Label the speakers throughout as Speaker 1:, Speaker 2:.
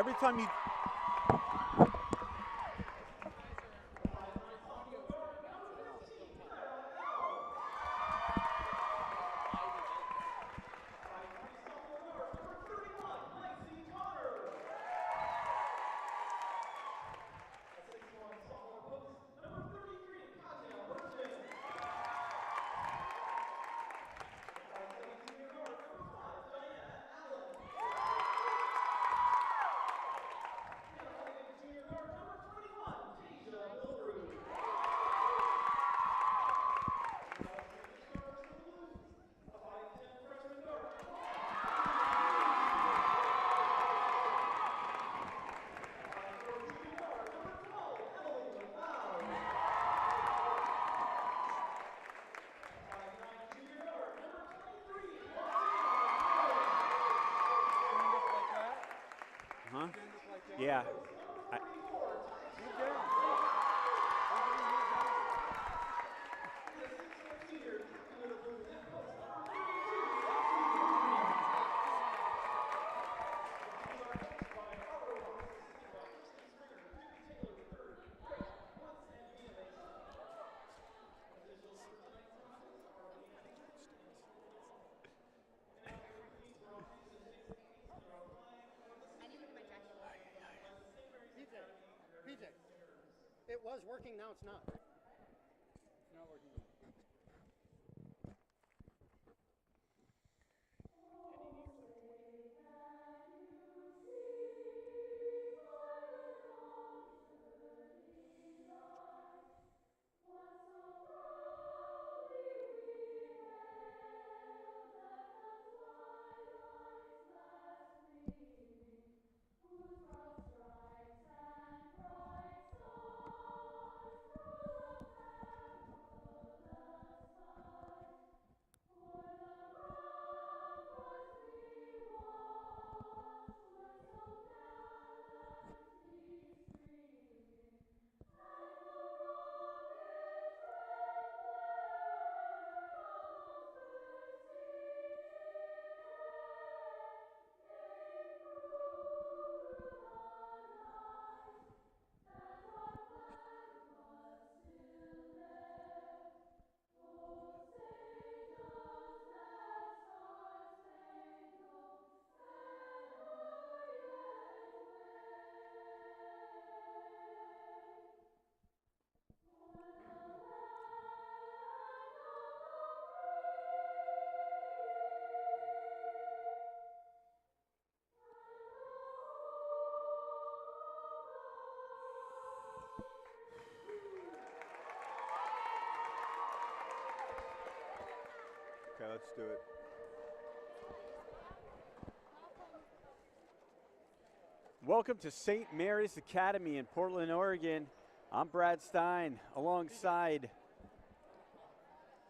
Speaker 1: every time you. Huh? Yeah.
Speaker 2: PJ, it was working, now it's not. It's not working.
Speaker 1: Okay, let's do it. Welcome to St. Mary's Academy in Portland, Oregon. I'm Brad Stein alongside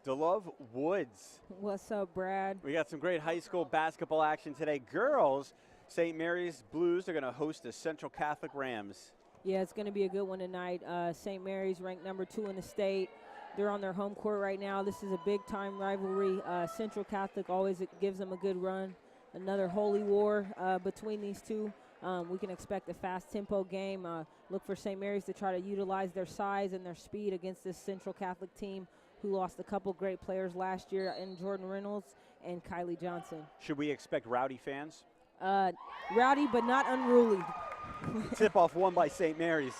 Speaker 1: DeLove Woods.
Speaker 3: What's up, Brad?
Speaker 1: We got some great high school basketball action today. Girls, St. Mary's Blues are going to host the Central Catholic Rams.
Speaker 3: Yeah, it's going to be a good one tonight. St. Mary's ranked number 2 in the state. They're on their home court right now. This is a big-time rivalry. Central Catholic always gives them a good run. Another holy war between these two. We can expect a fast-tempo game. Look for St. Mary's to try to utilize their size and their speed against this Central Catholic team who lost a couple great players last year in Jordan Reynolds and Kylie Johnson.
Speaker 1: Should we expect rowdy fans?
Speaker 3: Rowdy but not unruly.
Speaker 1: Tip-off won by St. Mary's.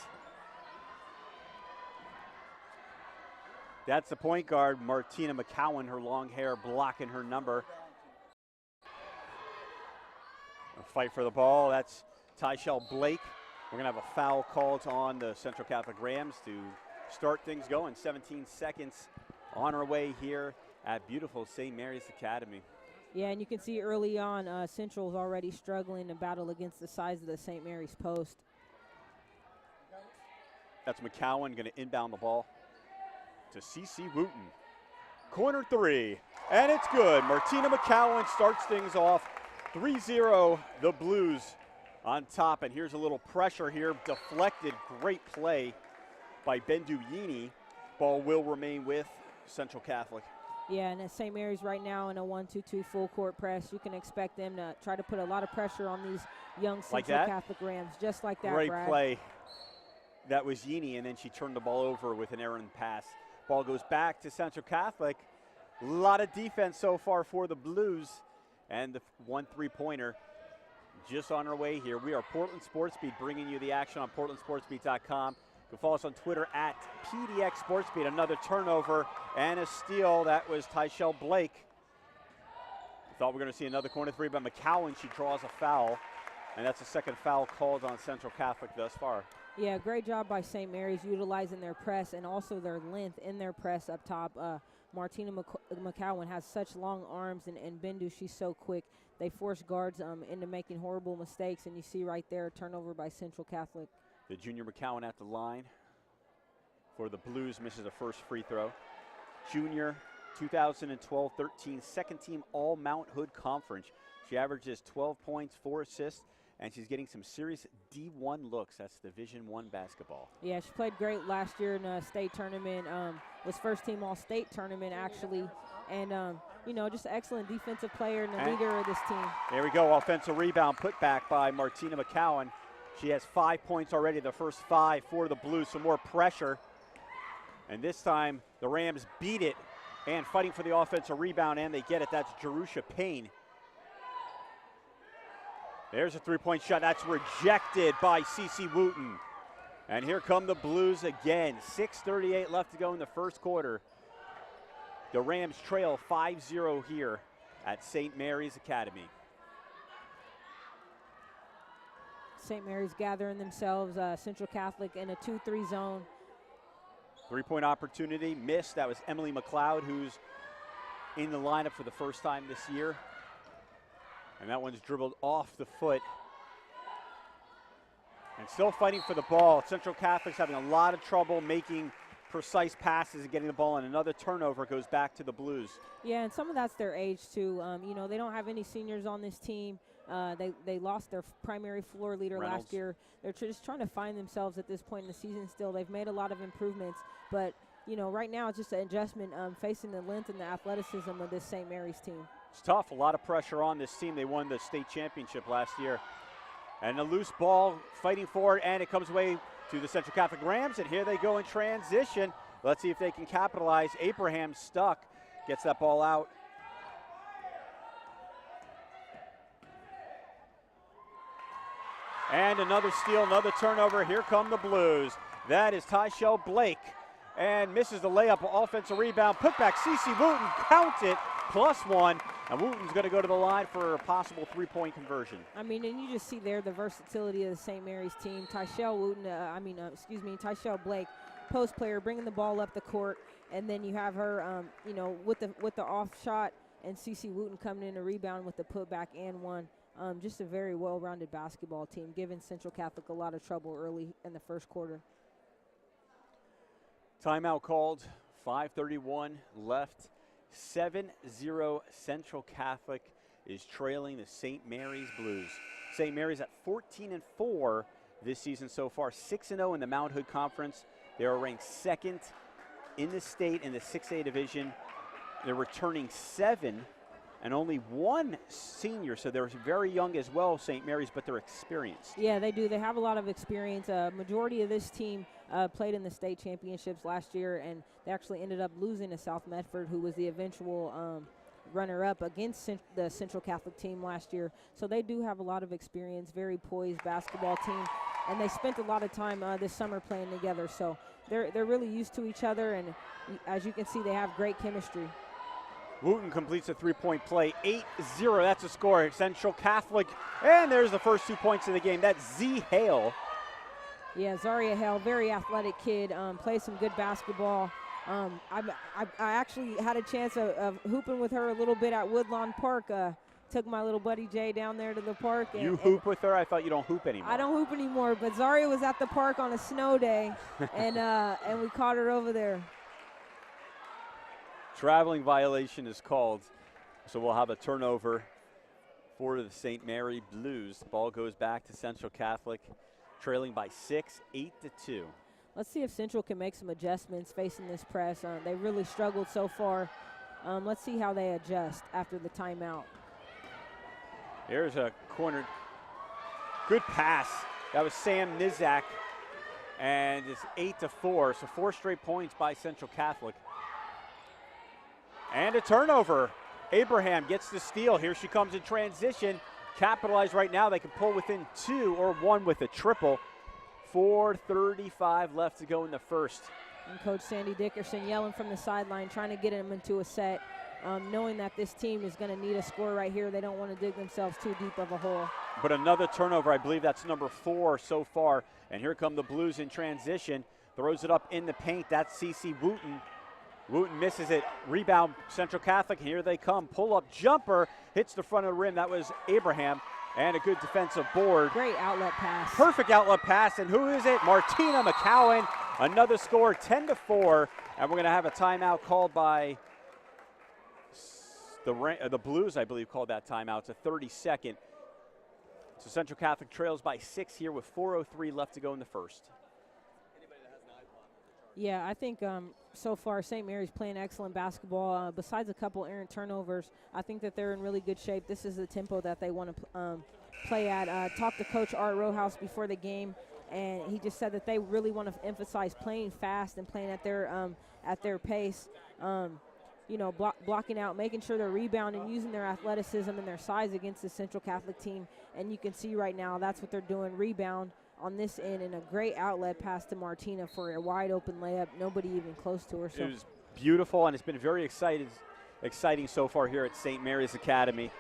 Speaker 1: That's the point guard, Martina McCowan, her long hair blocking her number. A fight for the ball, that's Tyshell Blake. We're going to have a foul called on the Central Catholic Rams to start things going. 17 seconds on our way here at beautiful St. Mary's Academy.
Speaker 3: Yeah, and you can see early on, Central's already struggling to battle against the size of the St. Mary's post.
Speaker 1: That's McCowan going to inbound the ball to CeCe Wooten. Corner three, and it's good. Martina McCowan starts things off 3-0, the Blues on top. And here's a little pressure here, deflected, great play by Benduyini. Ball will remain with Central Catholic.
Speaker 3: Yeah, and at St. Mary's right now in a 1-2-2 full court press, you can expect them to try to put a lot of pressure on these young Central Catholic Rams, just like that,
Speaker 1: Great
Speaker 3: Brad.
Speaker 1: play. That was Yini, and then she turned the ball over with an errant pass. Ball goes back to Central Catholic. A lot of defense so far for the Blues, and the 1 3-pointer just on our way here. We are Portland SportsBeat, bringing you the action on PortlandSportsBeat.com. You can follow us on Twitter at PDX SportsBeat. Another turnover and a steal. That was Tyshell Blake. Thought we were going to see another corner three, but McCowan, she draws a foul, and that's the second foul called on Central Catholic thus far.
Speaker 3: Yeah, great job by St. Mary's utilizing their press and also their length in their press up top. Martina McCowan has such long arms, and Bindu, she's so quick. They force guards into making horrible mistakes, and you see right there a turnover by Central Catholic.
Speaker 1: The junior McCowan at the line for the Blues, misses a first free throw. Junior, 2012-13, second team all Mount Hood Conference. She averages 12 points, 4 assists, and she's getting some serious D1 looks. That's Division I basketball.
Speaker 3: Yeah, she played great last year in a state tournament. Was first team all-state tournament, actually. And, you know, just an excellent defensive player and the leader of this team.
Speaker 1: There we go, offensive rebound put back by Martina McCowan. She has 5 points already, the first 5 for the Blues. Some more pressure. And this time, the Rams beat it and fighting for the offensive rebound, and they get it. That's Jerusha Payne. There's a three-point shot. That's rejected by CeCe Wooten. And here come the Blues again. 6:38 left to go in the first quarter. The Rams trail 5-0 here at St. Mary's Academy.
Speaker 3: St. Mary's gathering themselves, Central Catholic in a 2-3 zone.
Speaker 1: Three-point opportunity missed. That was Emily McLeod, who's in the lineup for the first time this year. And that one's dribbled off the foot. And still fighting for the ball. Central Catholic's having a lot of trouble making precise passes and getting the ball, and another turnover goes back to the Blues.
Speaker 3: Yeah, and some of that's their age too. You know, they don't have any seniors on this team. They lost their primary floor leader last year. They're just trying to find themselves at this point in the season still. They've made a lot of improvements, but, you know, right now it's just an adjustment facing the length and the athleticism of this St. Mary's team.
Speaker 1: It's tough, a lot of pressure on this team. They won the state championship last year. And a loose ball fighting forward, and it comes away to the Central Catholic Rams, and here they go in transition. Let's see if they can capitalize. Abraham stuck, gets that ball out. And another steal, another turnover. Here come the Blues. That is Tyshell Blake, and misses the layup, offensive rebound, put back. CeCe Wooten, count it, +1. And Wooten's going to go to the line for a possible three-point conversion.
Speaker 3: I mean, and you just see there the versatility of the St. Mary's team. Tyshell Blake, post player, bringing the ball up the court, and then you have her, you know, with the off shot, and CeCe Wooten coming in to rebound with the putback and one. Just a very well-rounded basketball team, giving Central Catholic a lot of trouble early in the first quarter.
Speaker 1: Timeout called, 5:31 left. 7-0 Central Catholic is trailing the St. Mary's Blues. St. Mary's at 14-4 this season so far, 6-0 in the Mount Hood Conference. They are ranked second in the state in the 6A division. They're returning 7 and only 1 senior, so they're very young as well, St. Mary's, but they're experienced.
Speaker 3: Yeah, they do. They have a lot of experience. Majority of this team played in the state championships last year, and they actually ended up losing to South Medford, who was the eventual runner-up against the Central Catholic team last year. So they do have a lot of experience, very poised basketball team, and they spent a lot of time this summer playing together. So they're really used to each other, and as you can see, they have great chemistry.
Speaker 1: Wooten completes a three-point play, 8-0, that's a score. Central Catholic, and there's the first 2 points of the game. That's Z Hale.
Speaker 3: Yeah, Zaria Hale, very athletic kid, plays some good basketball. I actually had a chance of hooping with her a little bit at Woodlawn Park. Took my little buddy Jay down there to the park.
Speaker 1: You hoop with her? I thought you don't hoop anymore.
Speaker 3: I don't hoop anymore, but Zaria was at the park on a snow day, and we caught her over there.
Speaker 1: Traveling violation is called, so we'll have a turnover for the St. Mary Blues. The ball goes back to Central Catholic, trailing by 6, 8-2.
Speaker 3: Let's see if Central can make some adjustments facing this press. They really struggled so far Let's see how they adjust after the timeout.
Speaker 1: Here's a corner. Good pass. That was Sam Nizak. And it's 8-4, so 4 straight points by Central Catholic. And a turnover. Abraham gets the steal. Here she comes in transition. Capitalize right now. They can pull within 2 or 1 with a triple. 4:35 left to go in the first.
Speaker 3: And Coach Sandy Dickerson yelling from the sideline, trying to get him into a set, knowing that this team is going to need a score right here. They don't want to dig themselves too deep of a hole.
Speaker 1: But another turnover, I believe that's number 4 so far. And here come the Blues in transition. Throws it up in the paint. That's CC Wooten. Wooten misses it. Rebound, Central Catholic. Here they come. Pull-up jumper. Hits the front of the rim. That was Abraham. And a good defensive board.
Speaker 3: Great outlet pass.
Speaker 1: Perfect outlet pass. And who is it? Martina McCowan. Another score, 10-4. And we're going to have a timeout called by the Blues, I believe, called that timeout. It's a 30-second. So Central Catholic trails by 6 here with 4:03 left to go in the first.
Speaker 3: Yeah, I think so far St. Mary's playing excellent basketball. Besides a couple errant turnovers, I think that they're in really good shape. This is the tempo that they want to play at. Talked to Coach Art Rowehouse before the game, and he just said that they really want to emphasize playing fast and playing at their pace. Blocking out, making sure they're rebounding, using their athleticism and their size against the Central Catholic team. And you can see right now that's what they're doing, rebound on this end, and a great outlet pass to Martina for a wide open layup. Nobody even close to her. So.
Speaker 1: It was beautiful, and it's been very exciting so far here at St. Mary's Academy.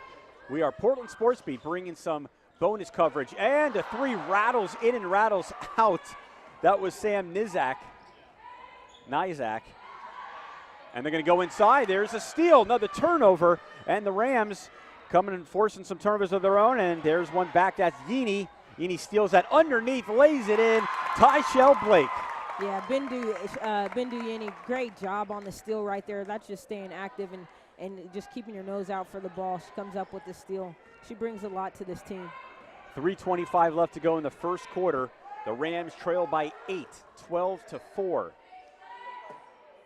Speaker 1: We are Portland SportsBeat bringing some bonus coverage, and a 3 rattles in and rattles out. That was Sam Nizak. And they're going to go inside. There's a steal, another turnover, and the Rams coming and forcing some turnovers of their own, and there's one back. That's Yini. Yini steals that underneath, lays it in. Tyshell Blake.
Speaker 3: Yeah, Bindu Yini, great job on the steal right there. That's just staying active and just keeping your nose out for the ball. She comes up with the steal. She brings a lot to this team.
Speaker 1: 3:25 left to go in the first quarter. The Rams trail by 8, 12-4.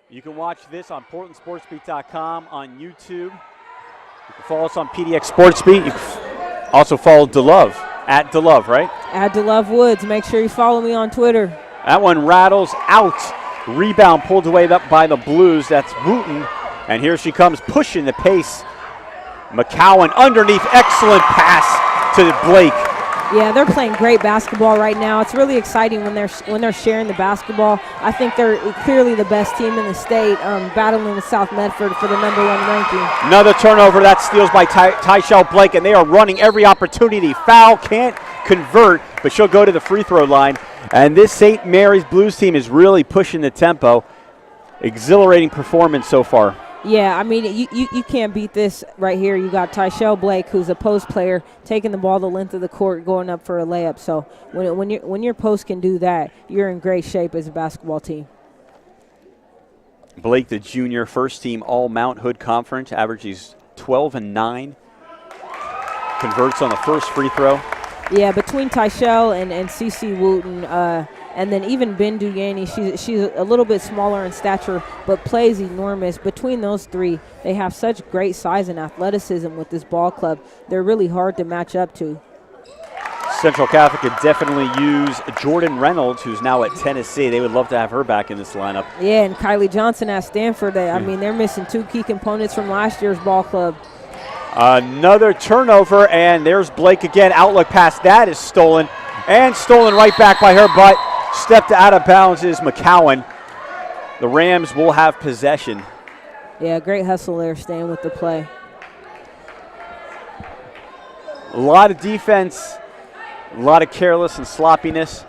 Speaker 1: You can watch this on PortlandSportsBeat.com, on YouTube. You can follow us on PDX SportsBeat. You can also follow DeLove, at DeLove, right?
Speaker 3: At DeLove Woods. Make sure you follow me on Twitter.
Speaker 1: That one rattles out. Rebound pulled away up by the Blues. That's Wooten. And here she comes pushing the pace. McCowan underneath. Excellent pass to Blake.
Speaker 3: Yeah, they're playing great basketball right now. It's really exciting when they're sharing the basketball. I think they're clearly the best team in the state, battling with South Medford for the #1 ranking.
Speaker 1: Another turnover. That steals by Tyshell Blake, and they are running every opportunity. Foul, can't convert, but she'll go to the free throw line. And this St. Mary's Blues team is really pushing the tempo. Exhilarating performance so far.
Speaker 3: Yeah, I mean, you can't beat this right here. You got Tyshell Blake, who's a post player, taking the ball the length of the court, going up for a layup. So when your post can do that, you're in great shape as a basketball team.
Speaker 1: Blake, the junior, first team all Mount Hood Conference, averages 12 and 9. Converts on the first free throw.
Speaker 3: Yeah, between Tyshell and CC Wooten, and then even Bindu Yini, she's a little bit smaller in stature, but plays enormous. Between those three, they have such great size and athleticism with this ball club. They're really hard to match up to.
Speaker 1: Central Catholic could definitely use Jordan Reynolds, who's now at Tennessee. They would love to have her back in this lineup.
Speaker 3: Yeah, and Kylie Johnson at Stanford. I mean, they're missing 2 key components from last year's ball club.
Speaker 1: Another turnover, and there's Blake again. Outlet pass, that is stolen. And stolen right back by her, but stepped out of bounds is McCowan. The Rams will have possession.
Speaker 3: Yeah, great hustle there, staying with the play.
Speaker 1: A lot of defense, a lot of careless and sloppiness,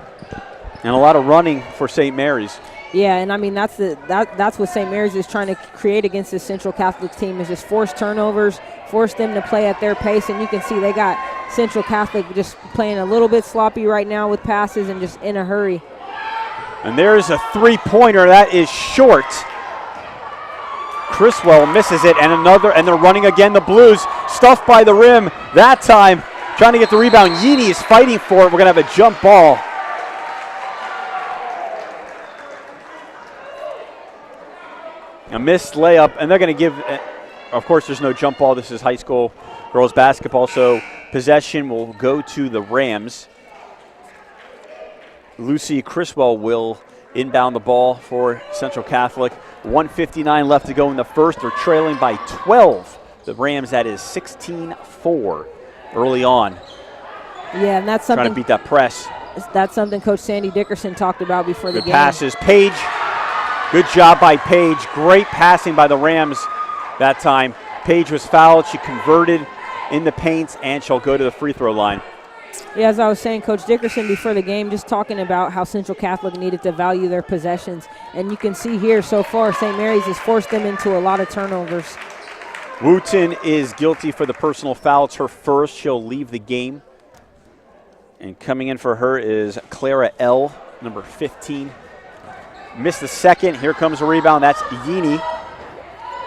Speaker 1: and a lot of running for St. Mary's.
Speaker 3: Yeah, and I mean that's what St. Mary's is trying to create against this Central Catholic team, is just force turnovers, force them to play at their pace, and you can see they got Central Catholic just playing a little bit sloppy right now with passes and just in a hurry.
Speaker 1: And there's a three-pointer that is short. Criswell misses it, and they're running again. The Blues stuffed by the rim that time, trying to get the rebound. Yini is fighting for it. We're going to have a jump ball. A missed layup, and they're going to give of course, there's no jump ball. This is high school girls basketball, so possession will go to the Rams. Lucy Criswell will inbound the ball for Central Catholic. 1:59 left to go in the first. They're trailing by 12. The Rams, that is 16-4 early on.
Speaker 3: Yeah, and that's something.
Speaker 1: Trying to beat that press.
Speaker 3: That's something Coach Sandy Dickerson talked about before the game.
Speaker 1: Good passes. Page, good job by Page. Great passing by the Rams that time. Page was fouled. She converted in the paint, and she'll go to the free throw line.
Speaker 3: Yeah, as I was saying, Coach Dickerson before the game just talking about how Central Catholic needed to value their possessions. And you can see here so far St. Mary's has forced them into a lot of turnovers.
Speaker 1: Wooten is guilty for the personal foul. It's her first. She'll leave the game. And coming in for her is Clara L., number 15. Missed the second. Here comes a rebound. That's Yini.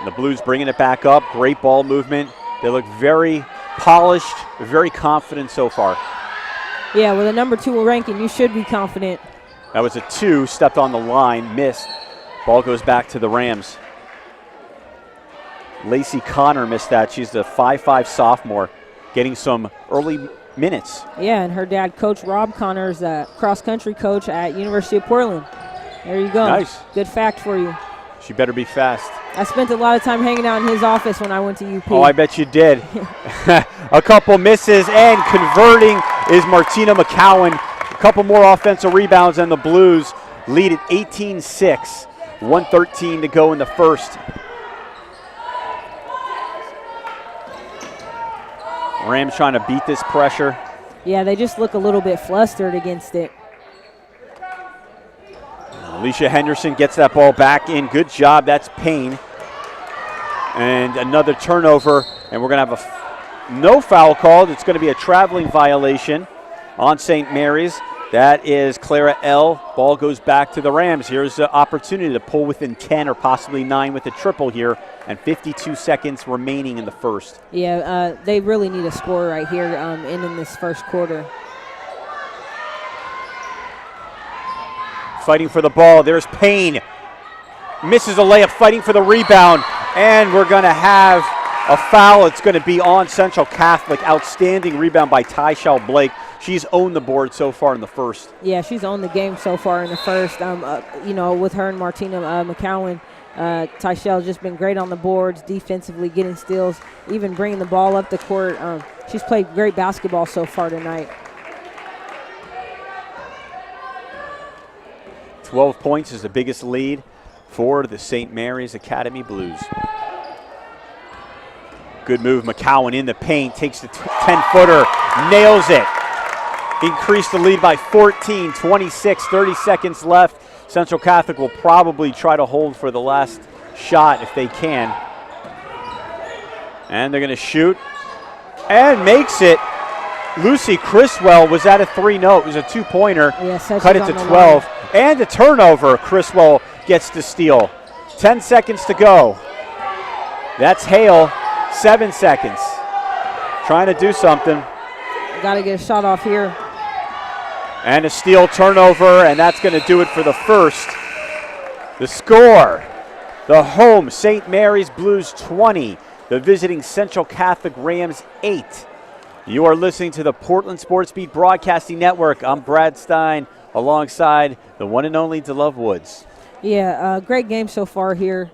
Speaker 1: The Blues bringing it back up. Great ball movement. They look very polished, very confident so far.
Speaker 3: Yeah, with a number 2 ranking, you should be confident.
Speaker 1: That was a 2, stepped on the line, missed. Ball goes back to the Rams. Lacey Connor missed that. She's the 5'5" sophomore, getting some early minutes.
Speaker 3: Yeah, and her dad, Coach Rob Connor, is a cross-country coach at University of Portland. There you go.
Speaker 1: Nice.
Speaker 3: Good fact for you.
Speaker 1: She better be fast.
Speaker 3: I spent a lot of time hanging out in his office when I went to UP.
Speaker 1: Oh, I bet you did. A couple misses, and converting is Martina McCowan. A couple more offensive rebounds, and the Blues lead at 18-6. 1:13 to go in the first. Rams trying to beat this pressure.
Speaker 3: Yeah, they just look a little bit flustered against it.
Speaker 1: Alicia Henderson gets that ball back in. Good job. That's Payne. And another turnover, and we're going to have no foul called. It's going to be a traveling violation on St. Mary's. That is Clara L. Ball goes back to the Rams. Here's the opportunity to pull within 10 or possibly 9 with a triple here, and 52 seconds remaining in the first.
Speaker 3: Yeah, they really need a score right here in this first quarter.
Speaker 1: Fighting for the ball. There's Payne. Misses a layup, fighting for the rebound. And we're going to have a foul. It's going to be on Central Catholic. Outstanding rebound by Tyshell Blake. She's owned the board so far in the first.
Speaker 3: Yeah, she's owned the game so far in the first. With her and Martina McCowan, Tyshell's just been great on the boards, defensively, getting steals, even bringing the ball up the court. She's played great basketball so far tonight.
Speaker 1: 12 points is the biggest lead for the St. Mary's Academy Blues. Good move, McCowan in the paint, takes the 10-footer, nails it. Increased the lead by 14, 26, 30 seconds left. Central Catholic will probably try to hold for the last shot if they can. And they're going to shoot, and makes it. Lucy Criswell was at a 3. No, it was a 2-pointer.
Speaker 3: Yeah,
Speaker 1: cut it to 12.
Speaker 3: line.
Speaker 1: And a turnover. Criswell gets the steal. 10 seconds to go. That's Hale. 7 seconds. Trying to do something.
Speaker 3: Got to get a shot off here.
Speaker 1: And a steal, turnover, and that's going to do it for the first. The score, the home St. Mary's Blues 20, the visiting Central Catholic Rams 8. You are listening to the Portland SportsBeat Broadcasting Network. I'm Brad Stein alongside the one and only DeLove Woods.
Speaker 3: Yeah, great game so far here.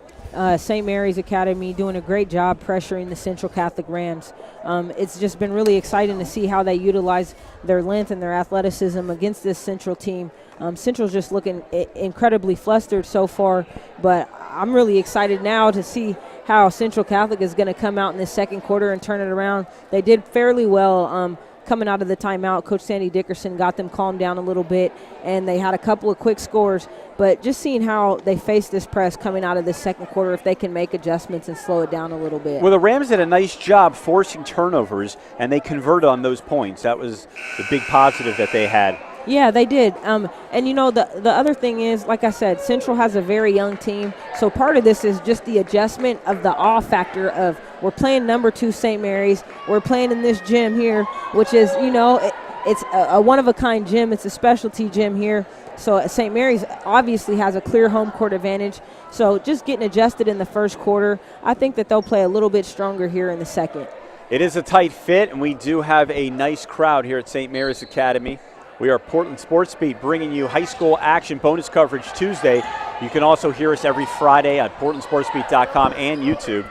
Speaker 3: St. Mary's Academy doing a great job pressuring the Central Catholic Rams. It's just been really exciting to see how they utilize their length and their athleticism against this Central team. Central's just looking incredibly flustered so far, but I'm really excited now to see how Central Catholic is going to come out in the second quarter and turn it around. They did fairly well coming out of the timeout. Coach Sandy Dickerson got them calmed down a little bit, and they had a couple of quick scores. But just seeing how they face this press coming out of the second quarter, if they can make adjustments and slow it down a little bit.
Speaker 1: Well, the Rams did a nice job forcing turnovers, and they converted on those points. That was the big positive that they had.
Speaker 3: Yeah, they did. And, you know, the other thing is, like I said, Central has a very young team. So part of this is just the adjustment of the awe factor of we're playing number 2 St. Mary's. We're playing in this gym here, which is, you know, it's a one-of-a-kind gym. It's a specialty gym here. So St. Mary's obviously has a clear home court advantage. So just getting adjusted in the first quarter, I think that they'll play a little bit stronger here in the second.
Speaker 1: It is a tight fit, and we do have a nice crowd here at St. Mary's Academy. We are Portland SportsBeat, bringing you high school action bonus coverage Tuesday. You can also hear us every Friday at PortlandSportsBeat.com and YouTube.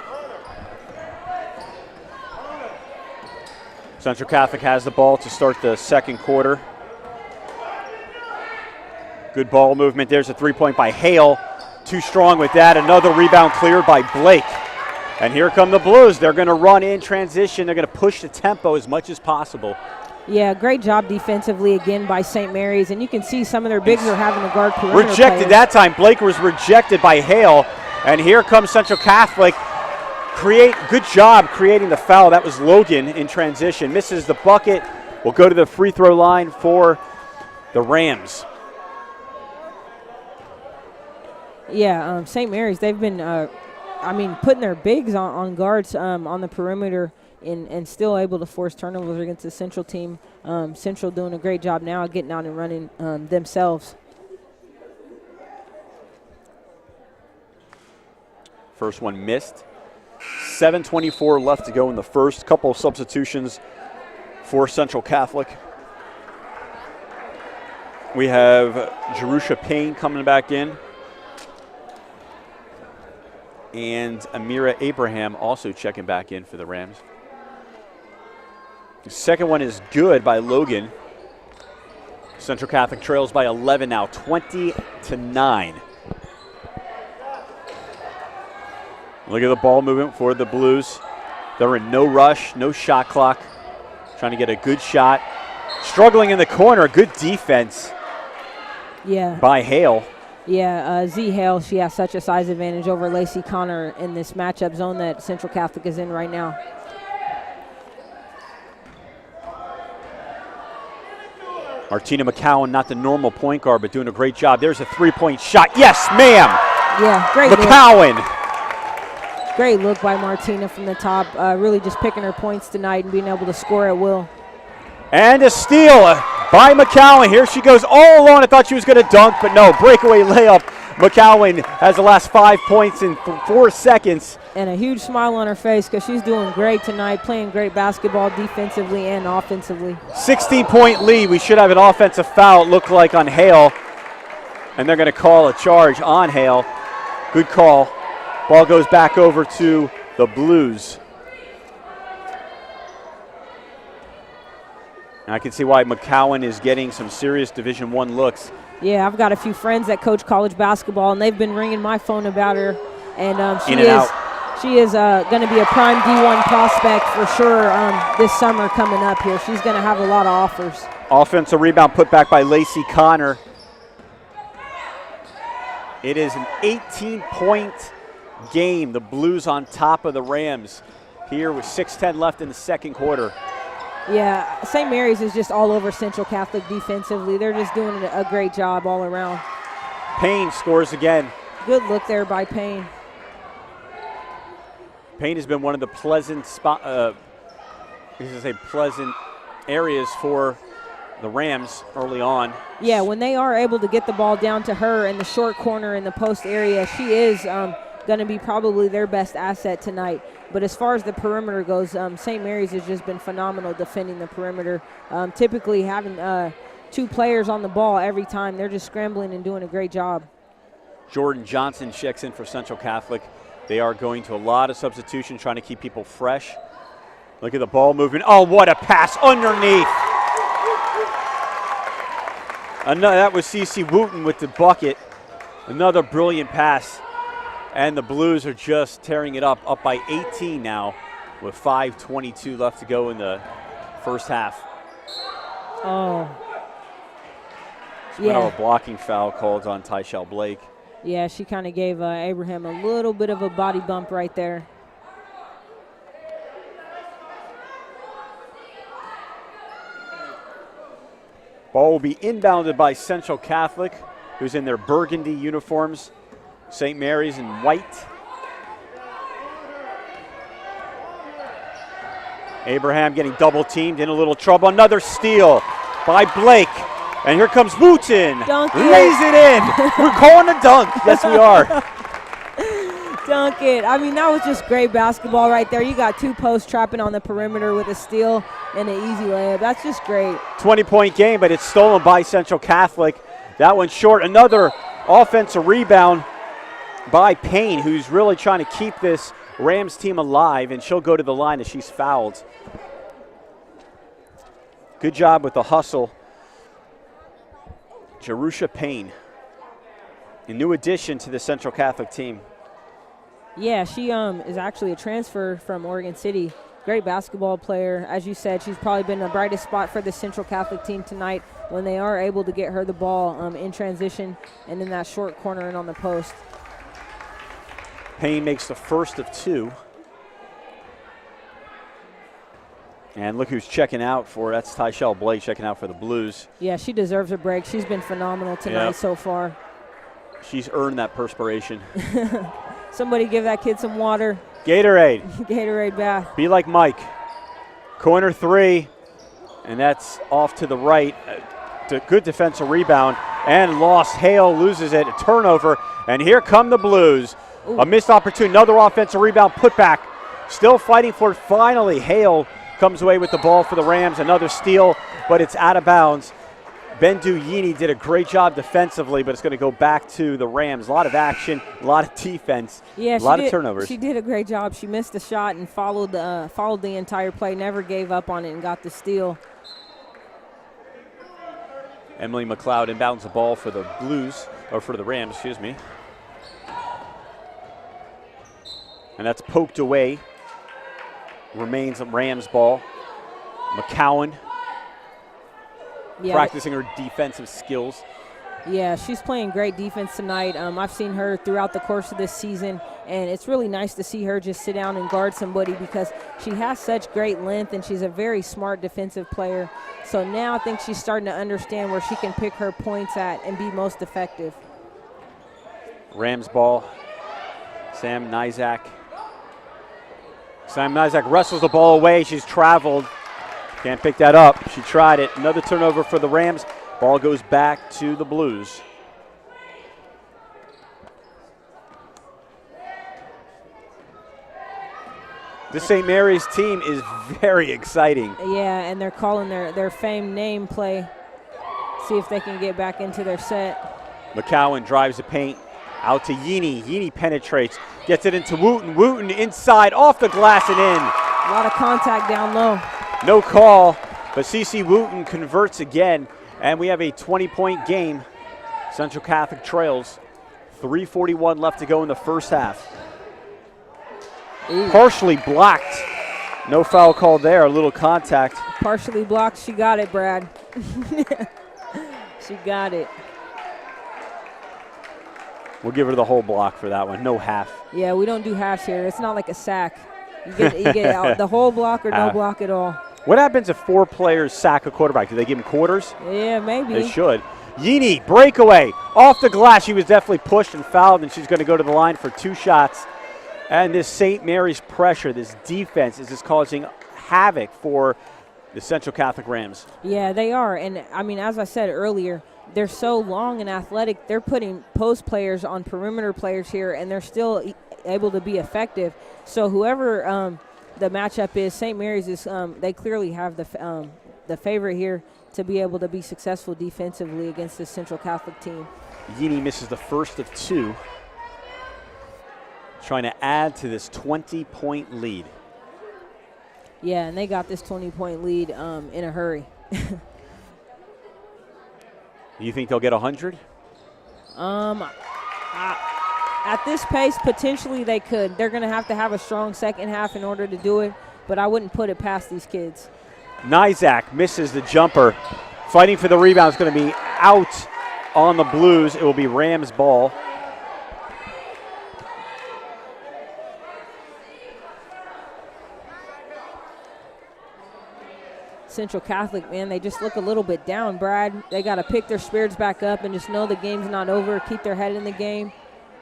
Speaker 1: Central Catholic has the ball to start the second quarter. Good ball movement. There's a three-point by Hale. Too strong with that. Another rebound cleared by Blake. And here come the Blues. They're going to run in transition. They're going to push the tempo as much as possible.
Speaker 3: Yeah, great job defensively again by St. Mary's. And you can see some of their bigs are having to guard perimeter
Speaker 1: Rejected
Speaker 3: players.
Speaker 1: that time. Blake was rejected by Hale. And here comes Central Catholic. Good job creating the foul. That was Logan in transition. Misses the bucket. Will go to the free throw line for the Rams.
Speaker 3: Yeah, St. Mary's, they've been, putting their bigs on guards on the perimeter and still able to force turnovers against the Central team. Central doing a great job now getting out and running themselves.
Speaker 1: First one missed. 7:24 left to go in the first. Couple of substitutions for Central Catholic. We have Jerusha Payne coming back in. And Amira Abraham also checking back in for the Rams. The second one is good by Logan. Central Catholic trails by 11 now, 20-9. Look at the ball movement for the Blues. They're in no rush, no shot clock. Trying to get a good shot. Struggling in the corner, good defense by Hale.
Speaker 3: Yeah, Z Hale, she has such a size advantage over Lacey Connor in this matchup zone that Central Catholic is in right now.
Speaker 1: Martina McCowan, not the normal point guard, but doing a great job. There's a three-point shot. Yes, ma'am.
Speaker 3: Yeah, great
Speaker 1: McCowan.
Speaker 3: Look. Great look by Martina from the top. Really just picking her points tonight and being able to score at will.
Speaker 1: And a steal by McCowan. Here she goes all alone. I thought she was going to dunk, but no. Breakaway layup. McCowan has the last 5 points in 4 seconds.
Speaker 3: And a huge smile on her face because she's doing great tonight, playing great basketball defensively and offensively.
Speaker 1: 16-point lead. We should have an offensive foul, it looked like, on Hale. And they're going to call a charge on Hale. Good call. Ball goes back over to the Blues. And I can see why McCowan is getting some serious Division I looks.
Speaker 3: Yeah, I've got a few friends that coach college basketball, and they've been ringing my phone about her. And she is going to be a prime D1 prospect for sure this summer coming up here. She's going to have a lot of offers.
Speaker 1: Offensive rebound put back by Lacey Connor. It is an 18-point game. The Blues on top of the Rams here with 6:10 left in the second quarter.
Speaker 3: Yeah, St. Mary's is just all over Central Catholic defensively. They're just doing a great job all around.
Speaker 1: Payne scores again.
Speaker 3: Good look there by Payne.
Speaker 1: Payne has been one of the pleasant pleasant areas for the Rams early on.
Speaker 3: Yeah, when they are able to get the ball down to her in the short corner in the post area, she is going to be probably their best asset tonight. But as far as the perimeter goes, St. Mary's has just been phenomenal defending the perimeter. Typically having 2 players on the ball every time. They're just scrambling and doing a great job. Jordan
Speaker 1: Johnson checks in for Central Catholic. They are going to a lot of substitution, trying to keep people fresh. Look at the ball moving. Oh, what a pass underneath. That was CeCe Wooten with the bucket. Another brilliant pass. And the Blues are just tearing it up by 18 now with 5:22 left to go in the first half.
Speaker 3: Oh.
Speaker 1: Yeah. A blocking foul called on Tyshell Blake.
Speaker 3: Yeah, she kind of gave Abraham a little bit of a body bump right there.
Speaker 1: Ball will be inbounded by Central Catholic, who's in their burgundy uniforms. St. Mary's in white. Abraham getting double teamed, in a little trouble. Another steal by Blake. And here comes Wooten.
Speaker 3: Dunk it.
Speaker 1: Lays it in. We're calling a dunk. Yes, we are.
Speaker 3: Dunk it. I mean, that was just great basketball right there. You got 2 posts trapping on the perimeter with a steal and an easy layup. That's just great.
Speaker 1: 20-point game, but it's stolen by Central Catholic. That one's short. Another offensive rebound by Payne, who's really trying to keep this Rams team alive, and she'll go to the line as she's fouled. Good job with the hustle. Jerusha Payne, a new addition to the Central Catholic team.
Speaker 3: Yeah, she is actually a transfer from Oregon City. Great basketball player. As you said, she's probably been the brightest spot for the Central Catholic team tonight when they are able to get her the ball in transition and in that short corner and on the post.
Speaker 1: Payne makes the first of 2. And look who's checking out for, that's Tyshell Blake checking out for the Blues.
Speaker 3: Yeah, she deserves a break. She's been phenomenal tonight so far.
Speaker 1: She's earned that perspiration.
Speaker 3: Somebody give that kid some water.
Speaker 1: Gatorade.
Speaker 3: Gatorade bath.
Speaker 1: Be like Mike. Corner 3, and that's off to the right. Good defensive rebound, and lost. Hale loses it, a turnover, and here come the Blues.
Speaker 3: Ooh.
Speaker 1: A missed opportunity, another offensive rebound, put back. Still fighting for it. Finally, Hale comes away with the ball for the Rams. Another steal, but it's out of bounds. Bendu Yini did a great job defensively, but it's going to go back to the Rams. A lot of action, a lot of defense, a lot of turnovers.
Speaker 3: She did a great job. She missed the shot and followed the entire play, never gave up on it and got the steal.
Speaker 1: Emily McLeod inbounds the ball for the Blues, or for the Rams, excuse me. And that's poked away. Remains a Rams ball. McCowan. Practicing her defensive skills.
Speaker 3: Yeah, she's playing great defense tonight. I've seen her throughout the course of this season, and it's really nice to see her just sit down and guard somebody because she has such great length and she's a very smart defensive player. So now I think she's starting to understand where she can pick her points at and be most effective.
Speaker 1: Rams ball. Sam Nizak. Sam Nizak wrestles the ball away. She's traveled. Can't pick that up. She tried it. Another turnover for the Rams. Ball goes back to the Blues. This St. Mary's team is very exciting.
Speaker 3: Yeah, and they're calling their famed name play. See if they can get back into their set.
Speaker 1: McCowan drives the paint. Out to Yini. Yini penetrates. Gets it into Wooten. Wooten inside, off the glass and in.
Speaker 3: A lot of contact down low.
Speaker 1: No call, but CC Wooten converts again, and we have a 20-point game. Central Catholic trails. 3:41 left to go in the first half.
Speaker 3: Ooh.
Speaker 1: Partially blocked. No foul called there, a little contact.
Speaker 3: Partially blocked. She got it, Brad. She got it.
Speaker 1: We'll give her the whole block for that one, no half.
Speaker 3: Yeah, we don't do halves here. It's not like a sack. You get out the whole block or no block at all.
Speaker 1: What happens if 4 players sack a quarterback? Do they give him quarters?
Speaker 3: Yeah, maybe.
Speaker 1: They should. Yini, breakaway, off the glass. She was definitely pushed and fouled, and she's going to go to the line for 2 shots. And this St. Mary's pressure, this defense, is just causing havoc for the Central Catholic Rams.
Speaker 3: Yeah, they are. And, I mean, as I said earlier, they're so long and athletic. They're putting post players on perimeter players here, and they're still able to be effective. So whoever the matchup is, St. Mary's is they clearly have the favorite here to be able to be successful defensively against this Central Catholic team.
Speaker 1: Yini misses the first of 2, trying to add to this 20-point lead.
Speaker 3: Yeah, and they got this 20-point lead in a hurry.
Speaker 1: You think they'll get 100?
Speaker 3: At this pace, potentially they could. They're going to have a strong second half in order to do it, but I wouldn't put it past these kids.
Speaker 1: Nizak misses the jumper. Fighting for the rebound is going to be out on the Blues. It will be Rams ball.
Speaker 3: Central Catholic, man, they just look a little bit down, Brad. They got to pick their spirits back up and just know the game's not over, keep their head in the game,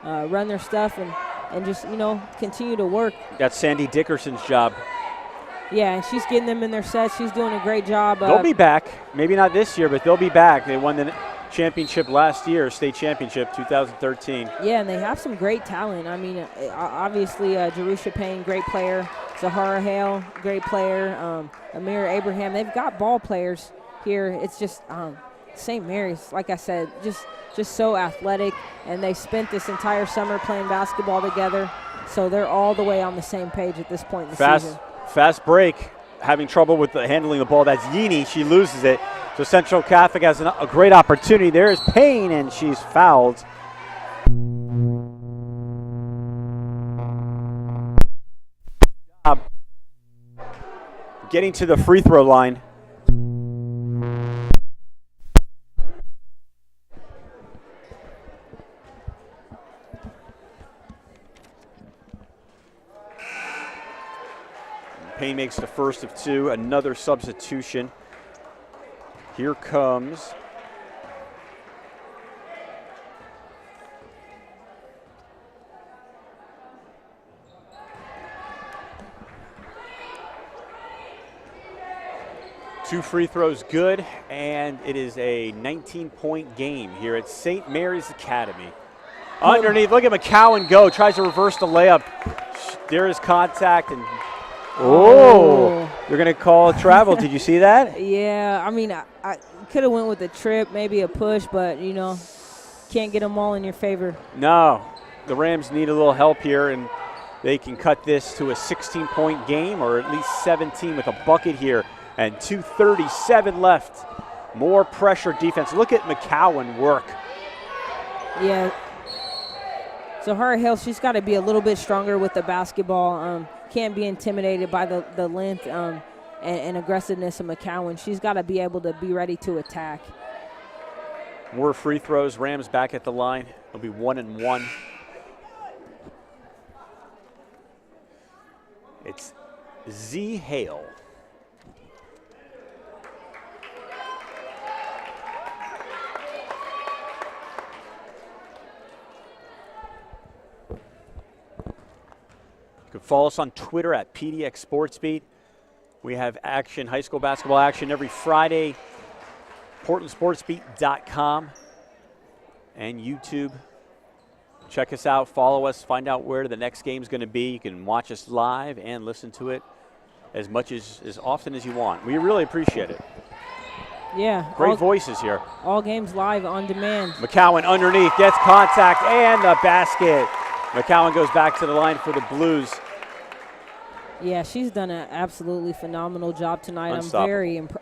Speaker 3: run their stuff, and just, continue to work.
Speaker 1: That's Sandy Dickerson's job.
Speaker 3: Yeah, and she's getting them in their sets. She's doing a great job.
Speaker 1: They'll be back. Maybe not this year, but they'll be back. They won the championship last year, state championship, 2013.
Speaker 3: Yeah, and they have some great talent. I mean, obviously, Jerusha Payne, great player. Zahara Hale, great player. Amira Abraham. They've got ball players here. It's just St. Mary's, like I said, just so athletic, and they spent this entire summer playing basketball together, so they're all the way on the same page at this point in the season.
Speaker 1: Fast break, having trouble with handling the ball. That's Yini. She loses it. So Central Catholic has a great opportunity. There is Payne, and she's fouled. Getting to the free throw line. Payne makes the first of two, another substitution. Here comes two free throws good, and it is a 19-point game here at St. Mary's Academy. Underneath, look at McCowan go, tries to reverse the layup. There is contact, and you're going to call travel. Did you see that?
Speaker 3: Yeah, I mean, I could have went with a trip, maybe a push, but, you know, can't get them all in your favor.
Speaker 1: No, the Rams need a little help here, and they can cut this to a 16-point game, or at least 17 with a bucket here, and 2:37 left. More pressure defense. Look at McCowan work.
Speaker 3: Yeah. Zahara Hale, she's got to be a little bit stronger with the basketball. Can't be intimidated by the length and aggressiveness of McCowan. She's got to be able to be ready to attack.
Speaker 1: More free throws. Rams back at the line. It'll be 1-1. It's Z Hale. You can follow us on Twitter at PDX SportsBeat. We have action, high school basketball action every Friday. PortlandSportsBeat.com and YouTube. Check us out, follow us, find out where the next game is going to be. You can watch us live and listen to it as often as you want. We really appreciate it.
Speaker 3: Yeah.
Speaker 1: Great voices here.
Speaker 3: All games live on demand.
Speaker 1: McCowan underneath, gets contact and the basket. McCowan goes back to the line for the Blues.
Speaker 3: Yeah, she's done an absolutely phenomenal job tonight.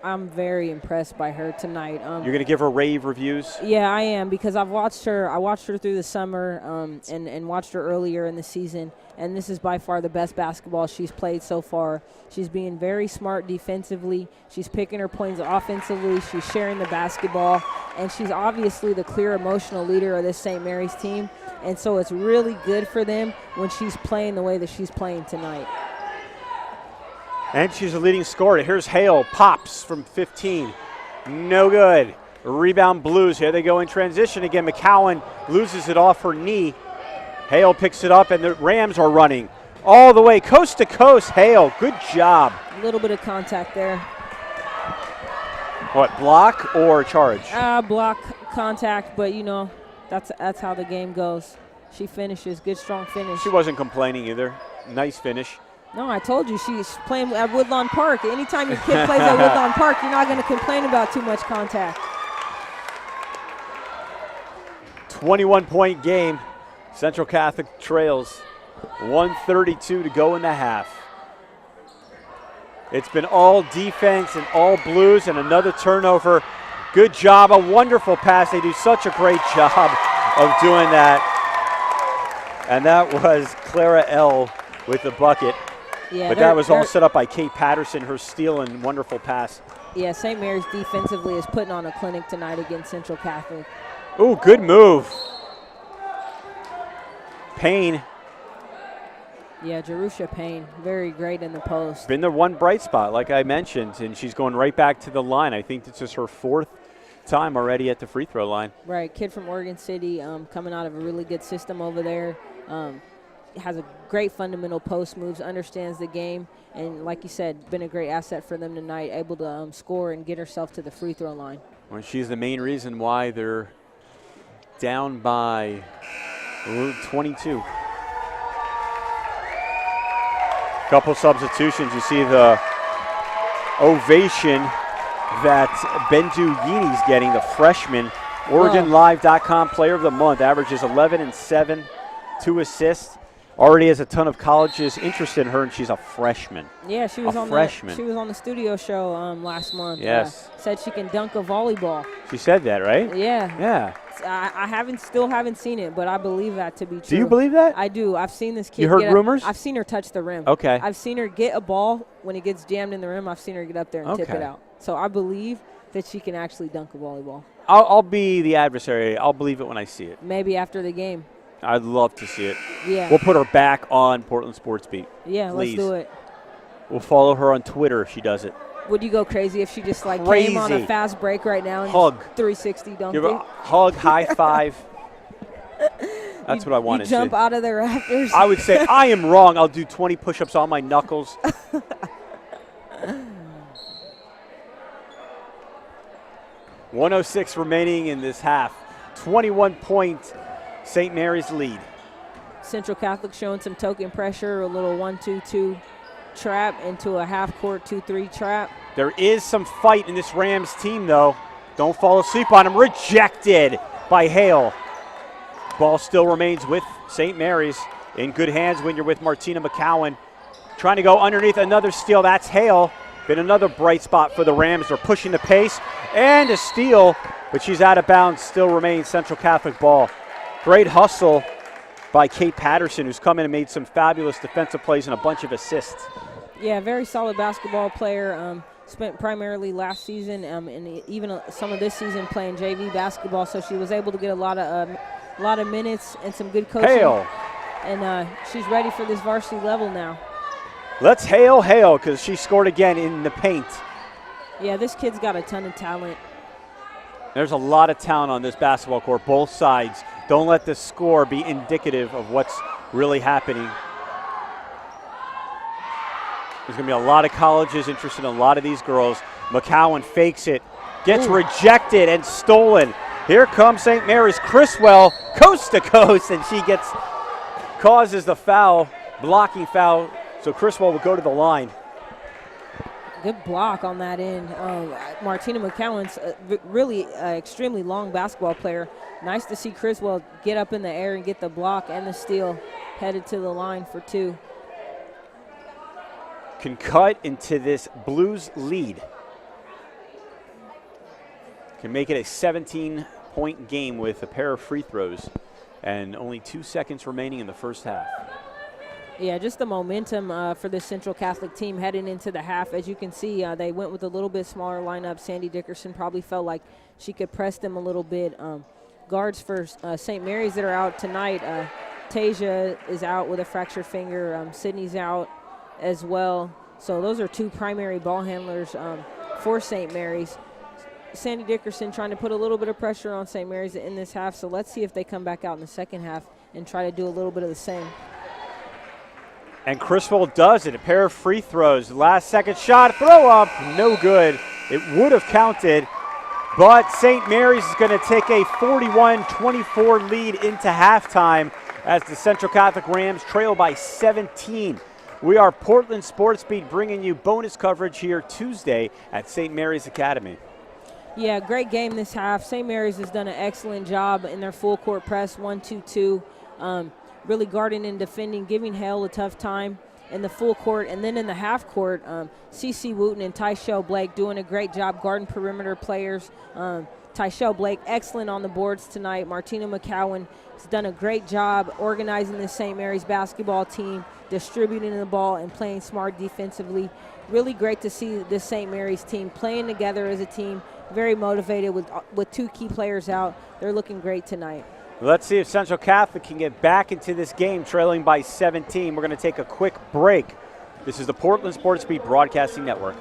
Speaker 3: I'm very impressed by her tonight.
Speaker 1: You're going to give her rave reviews?
Speaker 3: Yeah, I am, because I watched her through the summer and watched her earlier in the season, and this is by far the best basketball she's played so far. She's being very smart defensively. She's picking her points offensively. She's sharing the basketball, and she's obviously the clear emotional leader of this St. Mary's team, and so it's really good for them when she's playing the way that she's playing tonight.
Speaker 1: And she's a leading scorer. Here's Hale, pops from 15. No good. Rebound Blues. Here they go in transition again. McCowan loses it off her knee. Hale picks it up, and the Rams are running all the way coast to coast. Hale, good job.
Speaker 3: A little bit of contact there.
Speaker 1: What, block or charge?
Speaker 3: Block contact, but, you know, that's how the game goes. She finishes. Good, strong finish.
Speaker 1: She wasn't complaining either. Nice finish.
Speaker 3: No, I told you, she's playing at Woodlawn Park. Anytime your kid plays at Woodlawn Park, you're not going to complain about too much contact.
Speaker 1: 21-point game. Central Catholic trails. 1:32 to go in the half. It's been all defense and all Blues, and another turnover. Good job, a wonderful pass. They do such a great job of doing that. And that was Clara L. with the bucket.
Speaker 3: Yeah,
Speaker 1: but that was all set up by Kate Patterson, her steal and wonderful pass.
Speaker 3: Yeah, St. Mary's defensively is putting on a clinic tonight against Central Catholic.
Speaker 1: Ooh, good move. Payne.
Speaker 3: Yeah, Jerusha Payne, very great in the post.
Speaker 1: Been the one bright spot, like I mentioned, and she's going right back to the line. I think this is her fourth time already at the free throw line.
Speaker 3: Right, kid from Oregon City, coming out of a really good system over there. Has a great fundamental post moves, understands the game, and like you said, been a great asset for them tonight, able to score and get herself to the free throw line.
Speaker 1: Well, she's the main reason why they're down by 22. Couple substitutions. You see the ovation that Bendu Yini's getting, the freshman. OregonLive.com Player of the Month, averages 11 and 7, 2 assists. Already has a ton of colleges interested in her, and she's a freshman.
Speaker 3: Yeah, she was on the studio show last month.
Speaker 1: Yes.
Speaker 3: Said she can dunk a volleyball.
Speaker 1: She said that, right?
Speaker 3: Yeah.
Speaker 1: Yeah.
Speaker 3: I still haven't seen it, but I believe that to be true.
Speaker 1: Do you believe that?
Speaker 3: I do. I've seen this kid.
Speaker 1: You heard rumors?
Speaker 3: I've seen her touch the rim.
Speaker 1: Okay.
Speaker 3: I've seen her get a ball when it gets jammed in the rim. I've seen her get up there and tip it out. So I believe that she can actually dunk a volleyball.
Speaker 1: I'll be the adversary. I'll believe it when I see it.
Speaker 3: Maybe after the game.
Speaker 1: I'd love to see it.
Speaker 3: Yeah.
Speaker 1: We'll put her back on Portland Sports Beat.
Speaker 3: Yeah,
Speaker 1: please.
Speaker 3: Let's do it.
Speaker 1: We'll follow her on Twitter if she does it.
Speaker 3: Would you go crazy if she just came on a fast break right now and
Speaker 1: hug,
Speaker 3: 360 dunked?
Speaker 1: Give her a hug, high five. That's what I want to see.
Speaker 3: Jump out of the rafters.
Speaker 1: I would say I am wrong. I'll do 20 push-ups on my knuckles. .106 remaining in this half. 21-point St. Mary's lead.
Speaker 3: Central Catholic showing some token pressure, a little 1-2-2 trap into a half-court 2-3 trap.
Speaker 1: There is some fight in this Rams team, though. Don't fall asleep on him. Rejected by Hale. Ball still remains with St. Mary's. In good hands when you're with Martina McCowan. Trying to go underneath, another steal. That's Hale. Been another bright spot for the Rams. They're pushing the pace. And a steal, but she's out of bounds. Still remains Central Catholic ball. Great hustle by Kate Patterson, who's come in and made some fabulous defensive plays and a bunch of assists.
Speaker 3: Yeah, very solid basketball player. Spent primarily last season and even some of this season playing JV basketball, so she was able to get a lot of minutes and some good coaching.
Speaker 1: Hale.
Speaker 3: And she's ready for this varsity level now.
Speaker 1: Let's hail Hale because she scored again in the paint.
Speaker 3: Yeah, this kid's got a ton of talent.
Speaker 1: There's a lot of talent on this basketball court, both sides. Don't let the score be indicative of what's really happening. There's going to be a lot of colleges interested in a lot of these girls. McCowan fakes it, gets rejected and stolen. Here comes St. Mary's. Criswell, coast to coast, and she causes the foul, blocking foul. So Criswell will go to the line.
Speaker 3: Good block on that end. Martina McCowan's really extremely long basketball player. Nice to see Criswell get up in the air and get the block and the steal, headed to the line for two.
Speaker 1: Can cut into this Blues lead. Can make it a 17-point game with a pair of free throws and only 2 seconds remaining in the first half.
Speaker 3: Yeah, just the momentum for the Central Catholic team heading into the half. As you can see, they went with a little bit smaller lineup. Sandy Dickerson probably felt like she could press them a little bit. Guards for St. Mary's that are out tonight. Tasia is out with a fractured finger. Sydney's out as well. So those are two primary ball handlers for St. Mary's. Sandy Dickerson trying to put a little bit of pressure on St. Mary's in this half. So let's see if they come back out in the second half and try to do a little bit of the same.
Speaker 1: And Criswell does it. A pair of free throws. Last second shot, throw up, no good. It would have counted, but St. Mary's is going to take a 41-24 lead into halftime as the Central Catholic Rams trail by 17. We are Portland Sports Beat bringing you bonus coverage here Tuesday at St. Mary's Academy.
Speaker 3: Yeah, great game this half. St. Mary's has done an excellent job in their full court press, 1-2-2. Really guarding and defending, giving Hale a tough time in the full court. And then in the half court, CeCe Wooten and Tyshell Blake doing a great job guarding perimeter players. Tyshell Blake, excellent on the boards tonight. Martina McCowan has done a great job organizing the St. Mary's basketball team, distributing the ball and playing smart defensively. Really great to see this St. Mary's team playing together as a team, very motivated with two key players out. They're looking great tonight.
Speaker 1: Let's see if Central Catholic can get back into this game trailing by 17. We're going to take a quick break. This is the Portland Sports Beat Broadcasting Network.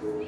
Speaker 4: Still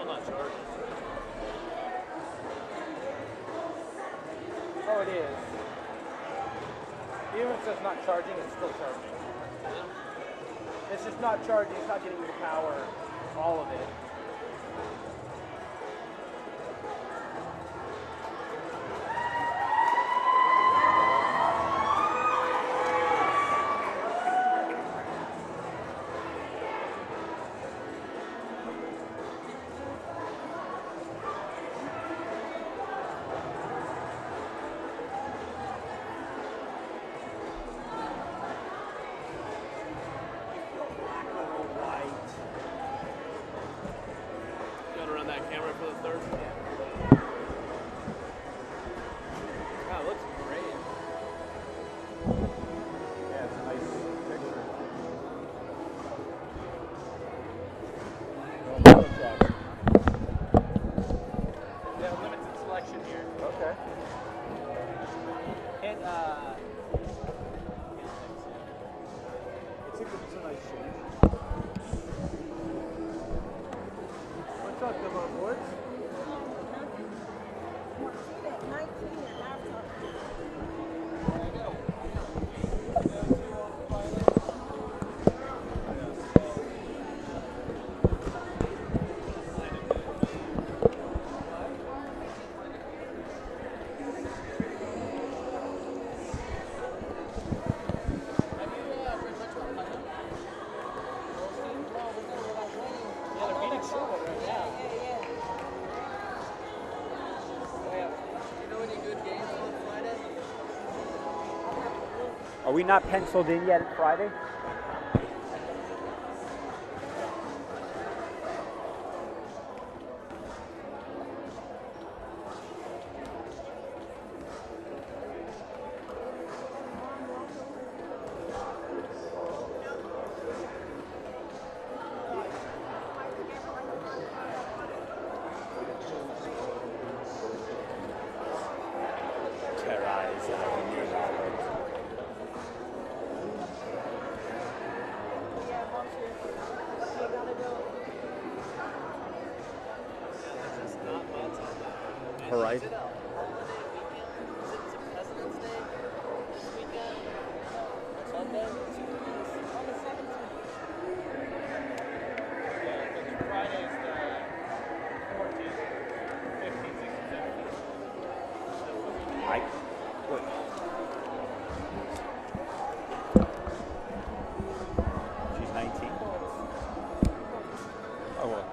Speaker 4: not charging.
Speaker 5: Oh, it is. Even if it says not charging, it's still charging. It's just not charging. It's not getting the power, all of it.
Speaker 4: That camera for the third. Wow, it looks great.
Speaker 1: Yeah, it's a nice picture.
Speaker 5: Yeah, limited selection here.
Speaker 1: Okay.
Speaker 5: And
Speaker 1: It's a nice shape. What's up, Devon Woods? Are we not penciled in yet at Friday? Horizon. She's 19. Oh well.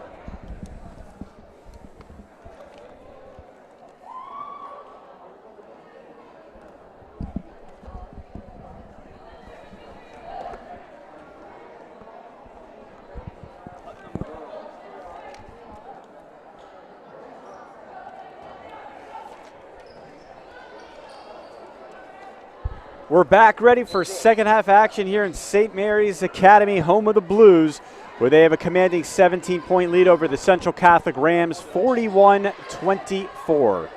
Speaker 1: We're back ready for second half action here in St. Mary's Academy, home of the Blues, where they have a commanding 17-point lead over the Central Catholic Rams, 41-24.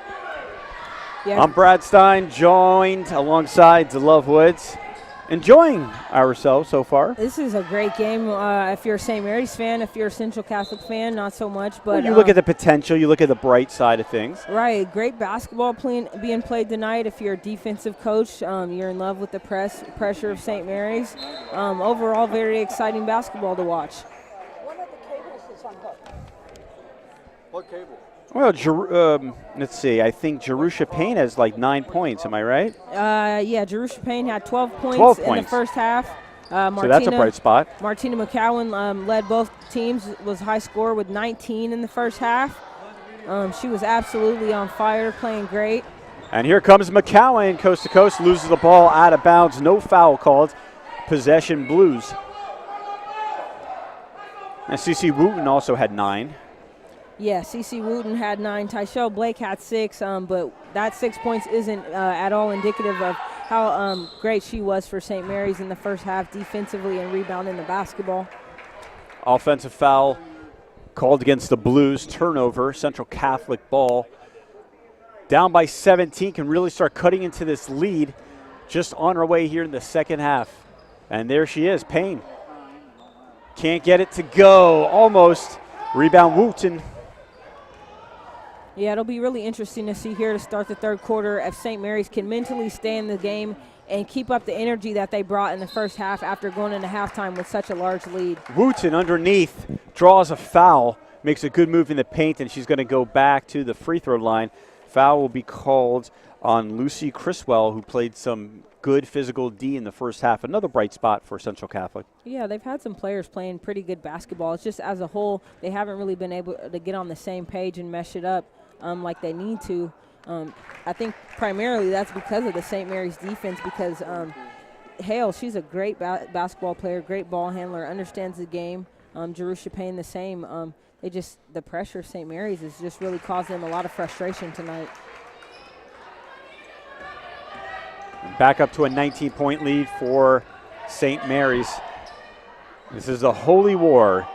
Speaker 3: Yeah.
Speaker 1: I'm Brad Stein, joined alongside DeLove Woods. Enjoying ourselves so far.
Speaker 3: This is a great game. If you're a St. Mary's fan, if you're a Central Catholic fan, not so much. But
Speaker 1: Well, you look at the potential, you look at the bright side of things.
Speaker 3: Right, great basketball being played tonight. If you're a defensive coach, you're in love with the pressure of St. Mary's. Overall, very exciting basketball to watch.
Speaker 2: One of the cables is unhooked. What cable?
Speaker 1: Well, let's see. I think Jerusha Payne has like 9 points. Am I right?
Speaker 3: Yeah, Jerusha Payne had 12 points
Speaker 1: 12
Speaker 3: in
Speaker 1: points.
Speaker 3: the first half.
Speaker 1: So that's a bright spot.
Speaker 3: Martina McCowan led both teams, was high score with 19 in the first half. She was absolutely on fire, playing great.
Speaker 1: And here comes McCowan, coast to coast, loses the ball out of bounds. No foul called. Possession Blues. And CC Wooten also had 9.
Speaker 3: Yeah, CC Wooten had 9. Tyshell Blake had 6, but that 6 points isn't at all indicative of how great she was for St. Mary's in the first half defensively and rebounding the basketball.
Speaker 1: Offensive foul called against the Blues. Turnover, Central Catholic ball. Down by 17, can really start cutting into this lead just on her way here in the second half. And there she is, Payne. Can't get it to go, almost. Rebound Wooten.
Speaker 3: Yeah, it'll be really interesting to see here to start the third quarter if St. Mary's can mentally stay in the game and keep up the energy that they brought in the first half after going into halftime with such a large lead.
Speaker 1: Wooten underneath draws a foul, makes a good move in the paint, and she's going to go back to the free throw line. Foul will be called on Lucy Criswell, who played some good physical D in the first half. Another bright spot for Central Catholic.
Speaker 3: Yeah, they've had some players playing pretty good basketball. It's just as a whole, they haven't really been able to get on the same page and mesh it up like they need to. I think primarily that's because of the St. Mary's defense, because Hale, she's a great basketball player, great ball handler, understands the game. Jerusha Payne the same. The pressure of St. Mary's has just really caused them a lot of frustration tonight.
Speaker 1: Back up to a 19-point lead for St. Mary's. This is the Holy War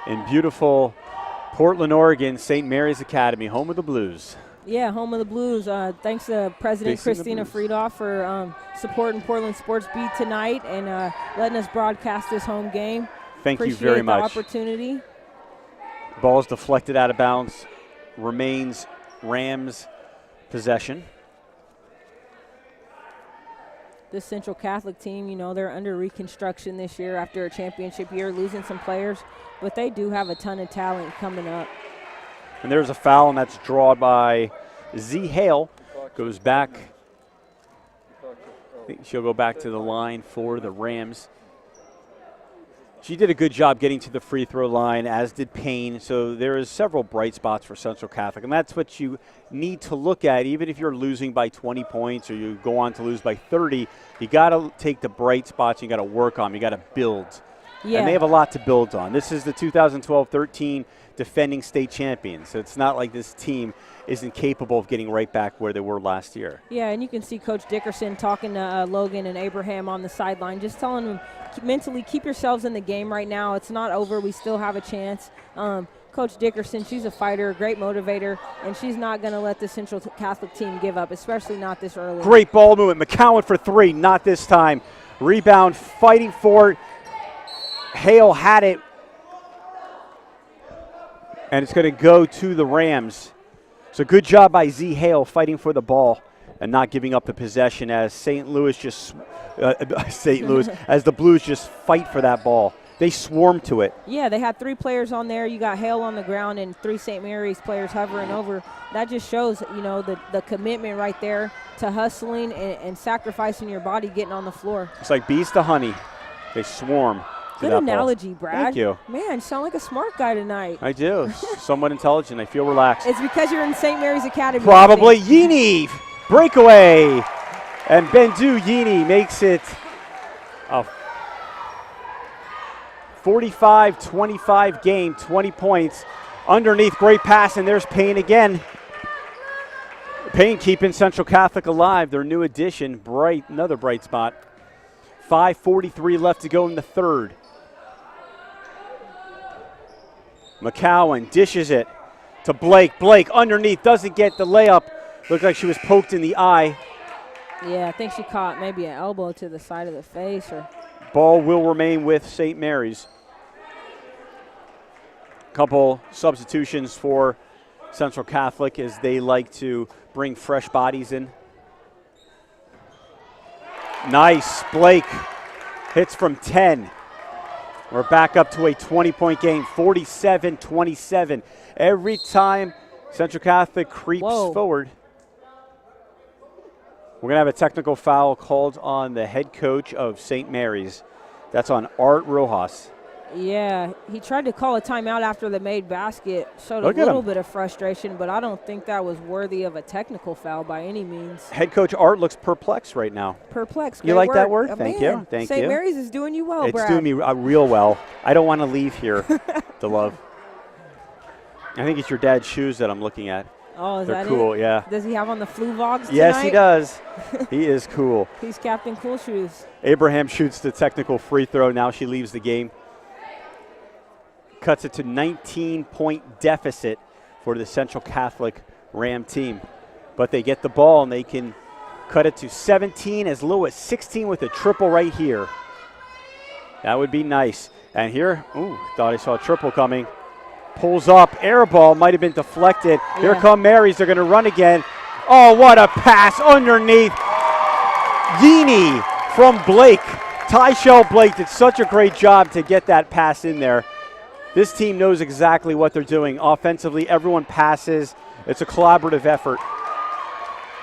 Speaker 1: in beautiful Portland, Oregon, St. Mary's Academy, home of the Blues.
Speaker 3: Yeah, home of the Blues. Thanks to President
Speaker 1: Facing the
Speaker 3: Christina
Speaker 1: Blues.
Speaker 3: Friedoff for supporting Portland SportsBeat tonight and letting us broadcast this home game.
Speaker 1: Thank you
Speaker 3: Appreciate
Speaker 1: very
Speaker 3: the
Speaker 1: much.
Speaker 3: opportunity.
Speaker 1: Ball's deflected out of bounds. Remains Rams possession.
Speaker 3: This Central Catholic team, they're under reconstruction this year after a championship year, losing some players, but they do have a ton of talent coming up.
Speaker 1: And there's a foul, and that's drawn by Z. Hale. Goes back. I think she'll go back to the line for the Rams. She did a good job getting to the free throw line, as did Payne. So there is several bright spots for Central Catholic, and that's what you need to look at. Even if you're losing by 20 points or you go on to lose by 30, you got to take the bright spots. You got to work on them. You got to build.
Speaker 3: Yeah.
Speaker 1: And they have a lot to build on. This is the 2012-13 defending state champions. So it's not like this team isn't capable of getting right back where they were last year.
Speaker 3: Yeah, and you can see Coach Dickerson talking to Logan and Abraham on the sideline, just telling them mentally keep yourselves in the game right now. It's not over. We still have a chance. Coach Dickerson, she's a fighter, a great motivator, and she's not going to let the Central Catholic team give up, especially not this early.
Speaker 1: Great ball movement. McCowan for three, not this time. Rebound, fighting for it. Hale had it, and it's going to go to the Rams. So good job by Z. Hale fighting for the ball and not giving up the possession as St. Louis just as the Blues just fight for that ball. They swarm to it.
Speaker 3: Yeah, they had 3 players on there. You got Hale on the ground and 3 St. Mary's players hovering over. That just shows, the commitment right there to hustling and sacrificing your body, getting on the floor.
Speaker 1: It's like bees to honey. They swarm.
Speaker 3: Good analogy, Brad.
Speaker 1: Thank you.
Speaker 3: Man, you sound like a smart guy tonight.
Speaker 1: I do. Somewhat intelligent. I feel relaxed.
Speaker 3: It's because you're in St. Mary's Academy.
Speaker 1: Probably. Yini, breakaway. And Bendu Yini makes it a 45-25 game, 20 points. Underneath, great pass, and there's Payne again. Payne keeping Central Catholic alive. Their new addition, another bright spot. 5:43 left to go in the third. McCowan dishes it to Blake. Blake underneath, doesn't get the layup. Looked like she was poked in the eye.
Speaker 3: Yeah, I think she caught maybe an elbow to the side of the face.
Speaker 1: Ball will remain with St. Mary's. Couple substitutions for Central Catholic as they like to bring fresh bodies in. Nice. Blake hits from 10. We're back up to a 20-point game, 47-27. Every time Central Catholic creeps forward, we're going to have a technical foul called on the head coach of St. Mary's. That's on Art Rojas.
Speaker 3: Yeah, he tried to call a timeout after the made basket. Showed a little bit of frustration, but I don't think that was worthy of a technical foul by any means.
Speaker 1: Head coach Art looks perplexed right now.
Speaker 3: Perplexed.
Speaker 1: You like that word?
Speaker 3: Thank
Speaker 1: you. Thank you.
Speaker 3: St. Mary's is doing you well,
Speaker 1: It's
Speaker 3: Brad.
Speaker 1: doing me real well. I don't want to leave here, DeLove. I think it's your dad's shoes that I'm looking at.
Speaker 3: Oh, is
Speaker 1: They're
Speaker 3: that
Speaker 1: cool,
Speaker 3: it?
Speaker 1: yeah.
Speaker 3: Does he have on the flu vogs tonight?
Speaker 1: Yes, he does. He is cool.
Speaker 3: He's Captain Cool Shoes.
Speaker 1: Abraham shoots the technical free throw. Now she leaves the game. Cuts it to 19-point deficit for the Central Catholic Ram team. But they get the ball and they can cut it to 17, as low as 16 with a triple right here. That would be nice. And here, thought I saw a triple coming. Pulls up, air ball, might have been deflected. Yeah. Here come Marys, they're gonna run again. Oh, what a pass underneath. Yini from Blake. Tyshell Blake did such a great job to get that pass in there. This team knows exactly what they're doing. Offensively, everyone passes. It's a collaborative effort.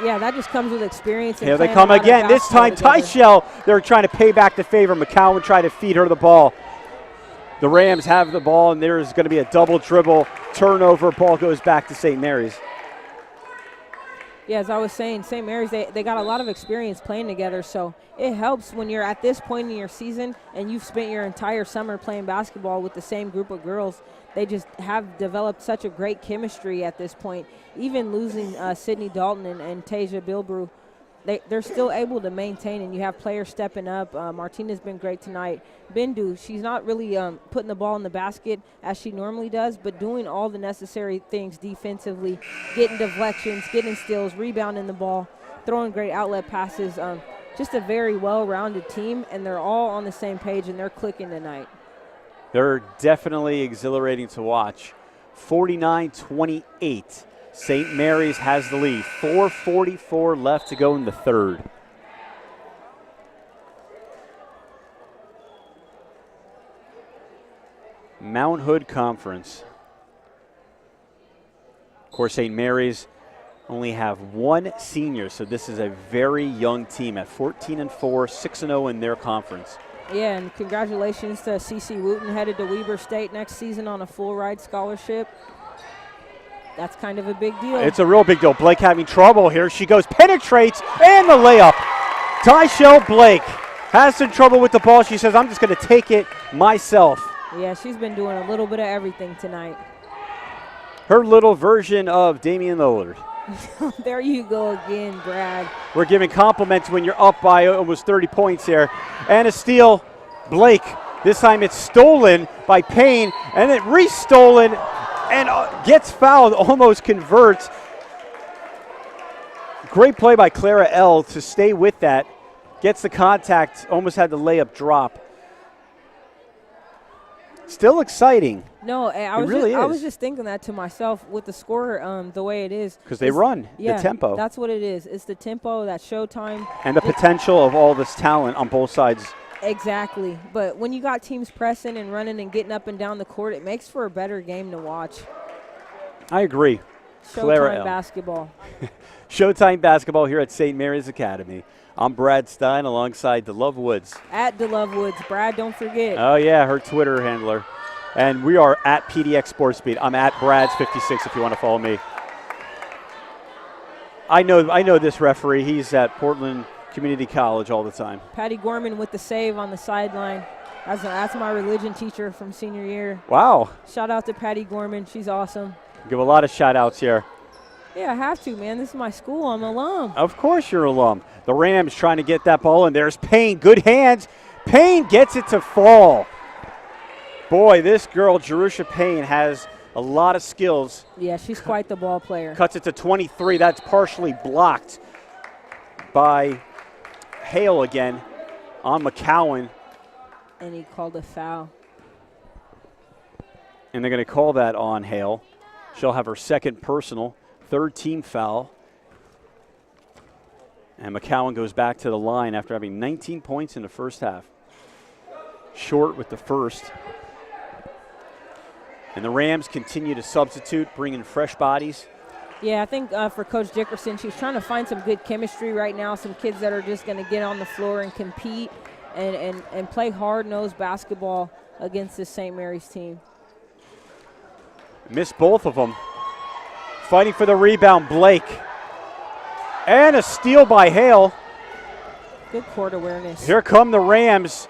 Speaker 3: Yeah, that just comes with experience.
Speaker 1: Here they come again. This time, Tyshell, they're trying to pay back the favor. McCowan tried to feed her the ball. The Rams have the ball, and there's going to be a double dribble turnover. Ball goes back to St. Mary's.
Speaker 3: Yeah, as I was saying, St. Mary's, they got a lot of experience playing together, so it helps when you're at this point in your season and you've spent your entire summer playing basketball with the same group of girls. They just have developed such a great chemistry at this point. Even losing Sydney Dalton and Tasia Bilbrew, they're still able to maintain, and you have players stepping up. Martina's been great tonight. Bindu, she's not really putting the ball in the basket as she normally does, but doing all the necessary things defensively, getting deflections, getting steals, rebounding the ball, throwing great outlet passes. Just a very well-rounded team, and they're all on the same page, and they're clicking tonight.
Speaker 1: They're definitely exhilarating to watch. 49-28. St. Mary's has the lead. 4:44 left to go in the third. Mount Hood Conference. Of course, St. Mary's only have one senior, so this is a very young team at 14-4, 6-0 in their conference.
Speaker 3: Yeah, and congratulations to CC Wooten, headed to Weber State next season on a full ride scholarship. That's kind of a big deal.
Speaker 1: It's a real big deal. Blake having trouble here. She goes, penetrates, and the layup. Tyshell Blake has some trouble with the ball. She says, I'm just going to take it myself.
Speaker 3: Yeah, she's been doing a little bit of everything tonight.
Speaker 1: Her little version of Damian Lillard.
Speaker 3: There you go again, Brad.
Speaker 1: We're giving compliments when you're up by almost 30 points here. And a steal, Blake. This time it's stolen by Payne, and then re-stolen, and gets fouled, almost converts. Great play by Clara L. to stay with that. Gets the contact, almost had the layup drop. Still exciting.
Speaker 3: No, I was just thinking that to myself with the score the way it is.
Speaker 1: Because they run,
Speaker 3: yeah,
Speaker 1: the tempo.
Speaker 3: That's what it is. It's the tempo, that showtime.
Speaker 1: And the potential of all this talent on both sides.
Speaker 3: Exactly. But when you got teams pressing and running and getting up and down the court, it makes for a better game to watch.
Speaker 1: I agree.
Speaker 3: Showtime basketball.
Speaker 1: Showtime basketball here at St. Mary's Academy. I'm Brad Stein alongside DeLove Woods.
Speaker 3: At DeLove Woods. Brad, don't forget.
Speaker 1: Oh, yeah, her Twitter handler. And we are at PDX SportsBeat. I'm at Brads56 if you want to follow me. I know this referee. He's at Portland Community College all the time.
Speaker 3: Patty Gorman with the save on the sideline. That's my religion teacher from senior year.
Speaker 1: Wow.
Speaker 3: Shout out to Patty Gorman. She's awesome.
Speaker 1: Give a lot of shout-outs here.
Speaker 3: Yeah, I have to, man. This is my school. I'm an alum.
Speaker 1: Of course you're alum. The Rams trying to get that ball, and there's Payne. Good hands. Payne gets it to fall. Boy, this girl, Jerusha Payne, has a lot of skills.
Speaker 3: Yeah, she's quite the ball player.
Speaker 1: Cuts it to 23. That's partially blocked by Hale again on McCowan.
Speaker 3: And he called a foul.
Speaker 1: And they're going to call that on Hale. She'll have her second personal, third team foul. And McCowan goes back to the line after having 19 points in the first half. Short with the first. And the Rams continue to substitute, bring in fresh bodies.
Speaker 3: Yeah, I think for Coach Dickerson, she's trying to find some good chemistry right now, some kids that are just going to get on the floor and compete and play hard-nosed basketball against this St. Mary's team.
Speaker 1: Missed both of them. Fighting for the rebound, Blake. And a steal by Hale.
Speaker 3: Good court awareness.
Speaker 1: Here come the Rams.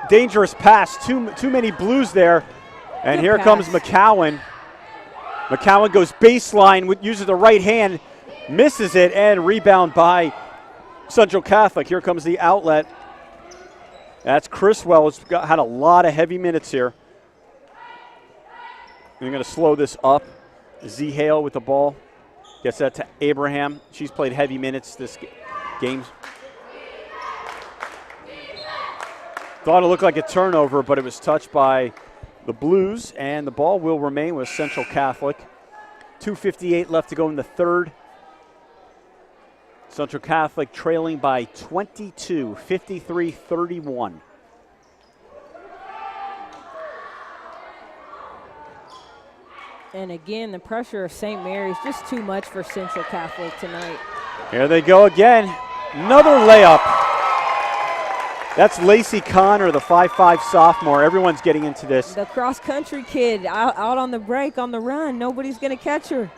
Speaker 1: Dangerous pass. Too many Blues there. And
Speaker 3: Good
Speaker 1: here
Speaker 3: pass.
Speaker 1: comes McCowan. McCowan goes baseline, uses the right hand, misses it, and rebound by Central Catholic. Here comes the outlet. That's Criswell. Has had a lot of heavy minutes here. They're going to slow this up. Z Hale with the ball. Gets that to Abraham. She's played heavy minutes this game. Thought it looked like a turnover, but it was touched by the Blues, and the ball will remain with Central Catholic. 2:58 left to go in the third. Central Catholic trailing by 22, 53-31.
Speaker 3: And again, the pressure of St. Mary's just too much for Central Catholic tonight.
Speaker 1: Here they go again. Another layup. That's Lacey Connor, the 5'5 sophomore. Everyone's getting into this.
Speaker 3: The cross-country kid out on the break, on the run. Nobody's going to catch her.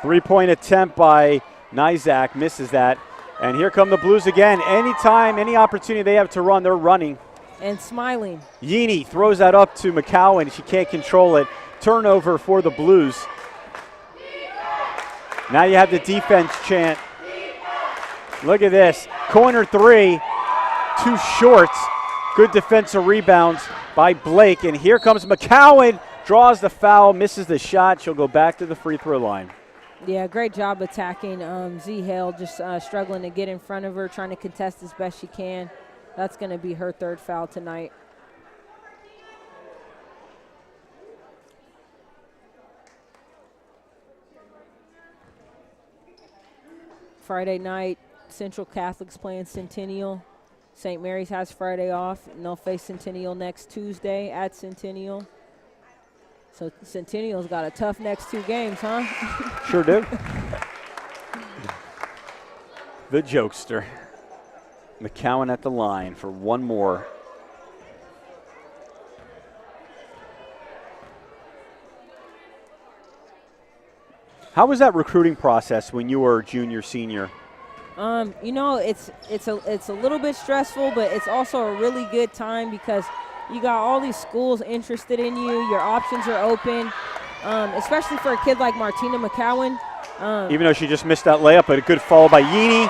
Speaker 1: Three-point attempt by Nizak. Misses that. And here come the Blues again. Anytime, any opportunity they have to run, they're running.
Speaker 3: And smiling.
Speaker 1: Yeaney throws that up to McCowan. She can't control it. Turnover for the Blues. Now you have the defense chant. Look at this. Corner three. Too short. Good defensive rebounds by Blake. And here comes McCowan. Draws the foul, misses the shot. She'll go back to the free throw line.
Speaker 3: Yeah, great job attacking. Z Hale just struggling to get in front of her, trying to contest as best she can. That's going to be her third foul tonight. Friday night, Central Catholic's playing Centennial. St. Mary's has Friday off, and they'll face Centennial next Tuesday at Centennial. So Centennial's got a tough next two games, huh?
Speaker 1: Sure do. The jokester. McCowan at the line for one more. How was that recruiting process when you were junior, senior?
Speaker 3: You know, it's a little bit stressful, but it's also a really good time because you got all these schools interested in you. Your options are open, especially for a kid like Martina McCowan.
Speaker 1: Even though she just missed that layup, but a good follow by Yeaney.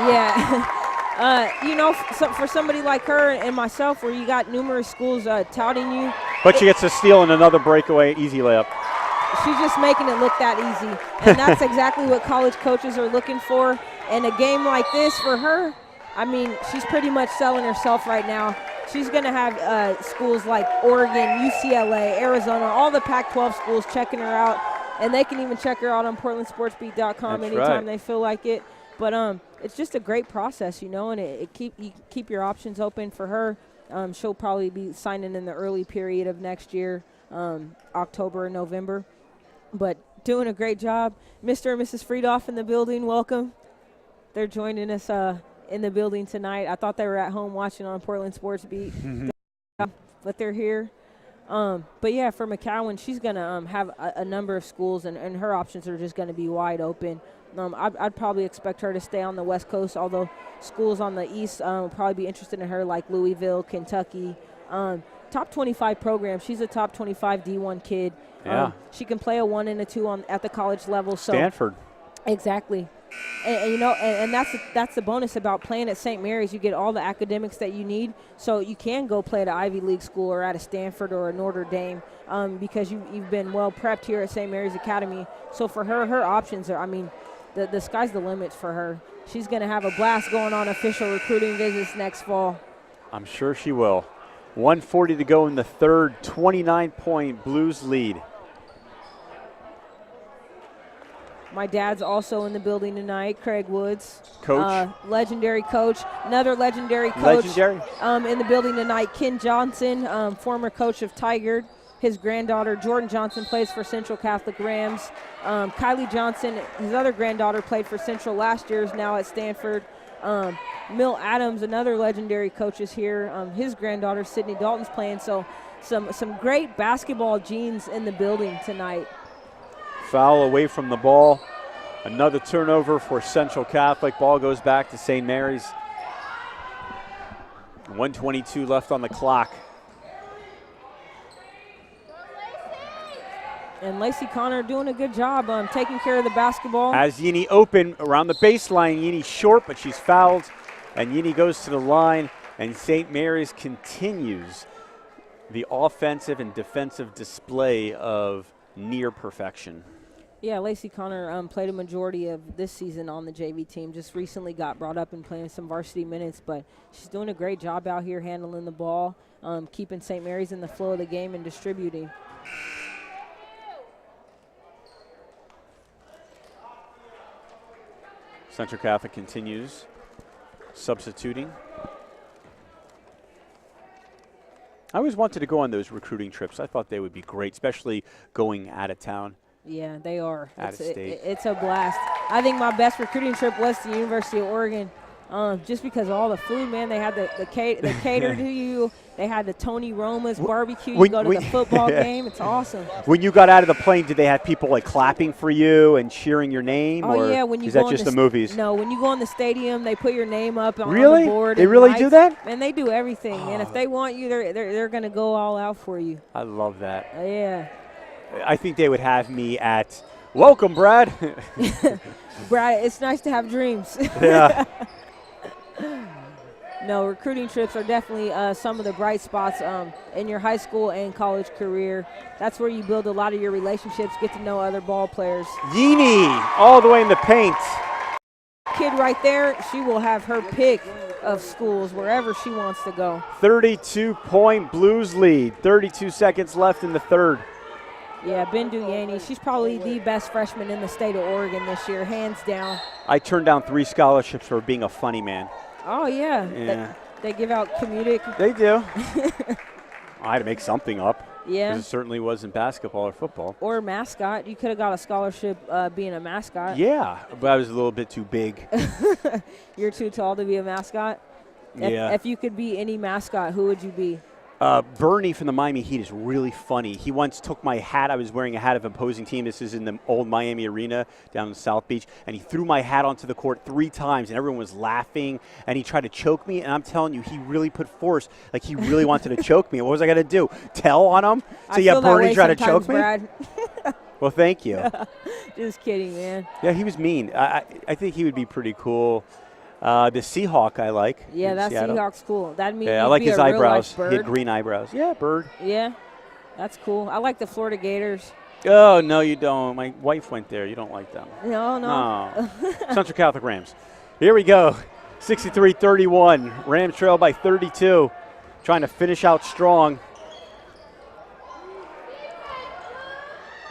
Speaker 3: Yeah. You know, for somebody like her and myself, where you got numerous schools touting you.
Speaker 1: But she gets a steal and another breakaway, easy layup.
Speaker 3: She's just making it look that easy. And that's exactly what college coaches are looking for. And a game like this for her, I mean, she's pretty much selling herself right now. She's going to have schools like Oregon, UCLA, Arizona, all the Pac-12 schools checking her out. And they can even check her out on PortlandSportsBeat.com anytime they feel like it. But it's just a great process, you know, and you keep your options open for her. She'll probably be signing in the early period of next year, October and November. But doing a great job. Mr. and Mrs. Friedoff in the building, welcome. They're joining us in the building tonight. I thought they were at home watching on Portland Sports Beat, but they're here. But, yeah, for McCowan, she's going to have a number of schools, and her options are just going to be wide open. I'd probably expect her to stay on the West Coast, although schools on the East will probably be interested in her, like Louisville, Kentucky. Top 25 program. She's a top 25 D1 kid.
Speaker 1: Yeah.
Speaker 3: She can play a 1 and a 2 at the college level. So
Speaker 1: Stanford.
Speaker 3: Exactly. And you know, and that's the bonus about playing at St. Mary's. You get all the academics that you need, so you can go play at an Ivy League school or at a Stanford or a Notre Dame because you've been well prepped here at St. Mary's Academy. So for her options are, I mean, the sky's the limit for her. She's going to have a blast going on official recruiting visits next fall.
Speaker 1: I'm sure she will. 1:40 to go in the third, 29-point Blues lead.
Speaker 3: My dad's also in the building tonight, Craig Woods.
Speaker 1: Coach.
Speaker 3: Legendary coach. Another legendary coach.
Speaker 1: Legendary.
Speaker 3: In the building tonight, Ken Johnson, former coach of Tigard. His granddaughter, Jordan Johnson, plays for Central Catholic Rams. Kylie Johnson, his other granddaughter, played for Central last year, is now at Stanford. Mill Adams, another legendary coach, is here. His granddaughter, Sydney Dalton's playing. So some great basketball genes in the building tonight.
Speaker 1: Foul away from the ball. Another turnover for Central Catholic. Ball goes back to St. Mary's. 1:22 left on the clock.
Speaker 3: And Lacey Connor doing a good job taking care of the basketball.
Speaker 1: Has Yeaney open around the baseline. Yeaney short, but she's fouled. And Yeaney goes to the line. And St. Mary's continues the offensive and defensive display of near perfection.
Speaker 3: Yeah, Lacey Connor played a majority of this season on the JV team. Just recently got brought up and playing some varsity minutes, but she's doing a great job out here handling the ball, keeping St. Mary's in the flow of the game and distributing.
Speaker 1: Central Catholic continues substituting. I always wanted to go on those recruiting trips. I thought they would be great, especially going out of town.
Speaker 3: Yeah, they are.
Speaker 1: Out of state.
Speaker 3: It's a blast. I think my best recruiting trip was to the University of Oregon, just because of all the food, man. They had the cater to you. They had the Tony Roma's barbecue. You go to the football game. It's awesome.
Speaker 1: When you got out of the plane, did they have people like clapping for you and cheering your name?
Speaker 3: Oh,
Speaker 1: or
Speaker 3: yeah. When you
Speaker 1: is
Speaker 3: go
Speaker 1: that just the movies?
Speaker 3: No, when you go in the stadium, they put your name up on
Speaker 1: Really?
Speaker 3: the board.
Speaker 1: They really do that?
Speaker 3: And they do everything. And if they want you, they're going to go all out for you.
Speaker 1: I love that.
Speaker 3: Yeah.
Speaker 1: I think they would have me at, welcome, Brad.
Speaker 3: Brad, it's nice to have dreams.
Speaker 1: Yeah.
Speaker 3: No, recruiting trips are definitely some of the bright spots in your high school and college career. That's where you build a lot of your relationships, get to know other ball players.
Speaker 1: Yeaney all the way in the paint.
Speaker 3: Kid right there, she will have her pick of schools wherever she wants to go.
Speaker 1: 32-point Blues lead. 32 seconds left in the third.
Speaker 3: Yeah, Bindu Yanni, she's probably the best freshman in the state of Oregon this year, hands down.
Speaker 1: I turned down 3 scholarships for being a funny man.
Speaker 3: Oh, yeah.
Speaker 1: Yeah.
Speaker 3: They give out comedic.
Speaker 1: They do. I had to make something up.
Speaker 3: Yeah.
Speaker 1: Because it certainly wasn't basketball or football.
Speaker 3: Or mascot. You could have got a scholarship being a mascot.
Speaker 1: Yeah, but I was a little bit too big.
Speaker 3: You're too tall to be a mascot?
Speaker 1: Yeah.
Speaker 3: If you could be any mascot, who would you be?
Speaker 1: Bernie from the Miami Heat is really funny. He once took my hat. I was wearing a hat of an opposing team. This is in the old Miami Arena down in South Beach. And he threw my hat onto the court 3 times, and everyone was laughing. And he tried to choke me. And I'm telling you, he really put force. Like, he really wanted to choke me. What was I going to do? Tell on him? So, yeah, Bernie tried to choke me?
Speaker 3: Brad.
Speaker 1: Well, thank you.
Speaker 3: Just kidding, man.
Speaker 1: Yeah, he was mean. I think he would be pretty cool. The Seahawk I like.
Speaker 3: Yeah,
Speaker 1: in
Speaker 3: that
Speaker 1: Seattle.
Speaker 3: Seahawk's cool. That means
Speaker 1: Yeah, I like his eyebrows. He
Speaker 3: Bird.
Speaker 1: had green eyebrows. Yeah, bird.
Speaker 3: Yeah, that's cool. I like the Florida Gators.
Speaker 1: Oh, no, you don't. My wife went there. You don't like them.
Speaker 3: No.
Speaker 1: No. Central Catholic Rams. Here we go. 63-31. Rams trail by 32. Trying to finish out strong.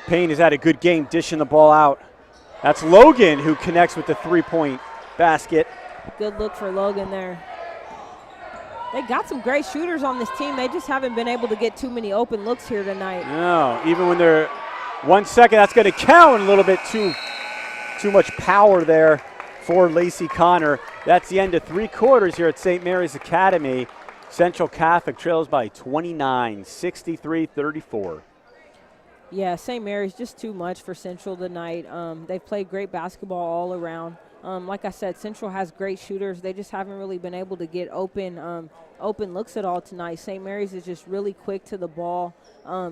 Speaker 1: Payne has had a good game dishing the ball out. That's Logan who connects with the 3-point basket.
Speaker 3: Good look for Logan there. They got some great shooters on this team. They just haven't been able to get too many open looks here tonight.
Speaker 1: No, even when they're 1 second, that's going to count. A little bit too much power there for Lacey Connor. That's the end of 3 quarters here at St. Mary's Academy. Central Catholic trails by 29, 63-34.
Speaker 3: Yeah, St. Mary's just too much for Central tonight. They've played great basketball all around. Like I said, Central has great shooters. They just haven't really been able to get open looks at all tonight. St. Mary's is just really quick to the ball,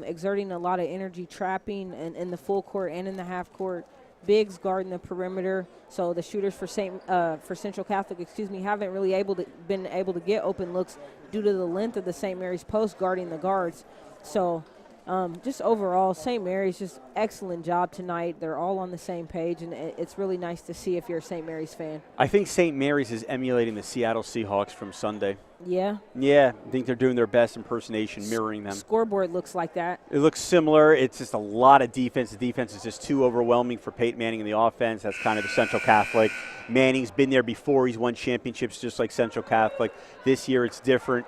Speaker 3: exerting a lot of energy, trapping in the full court and in the half court. Bigs guarding the perimeter. So the shooters for Central Catholic, haven't really been able to get open looks due to the length of the St. Mary's post guarding the guards. So just overall, St. Mary's just excellent job tonight. They're all on the same page, and it's really nice to see if you're a St. Mary's fan.
Speaker 1: I think St. Mary's is emulating the Seattle Seahawks from Sunday.
Speaker 3: Yeah?
Speaker 1: Yeah, I think they're doing their best impersonation, mirroring them.
Speaker 3: Scoreboard looks like that.
Speaker 1: It looks similar. It's just a lot of defense. The defense is just too overwhelming for Peyton Manning in the offense. That's kind of the Central Catholic. Manning's been there before. He's won championships just like Central Catholic. This year it's different.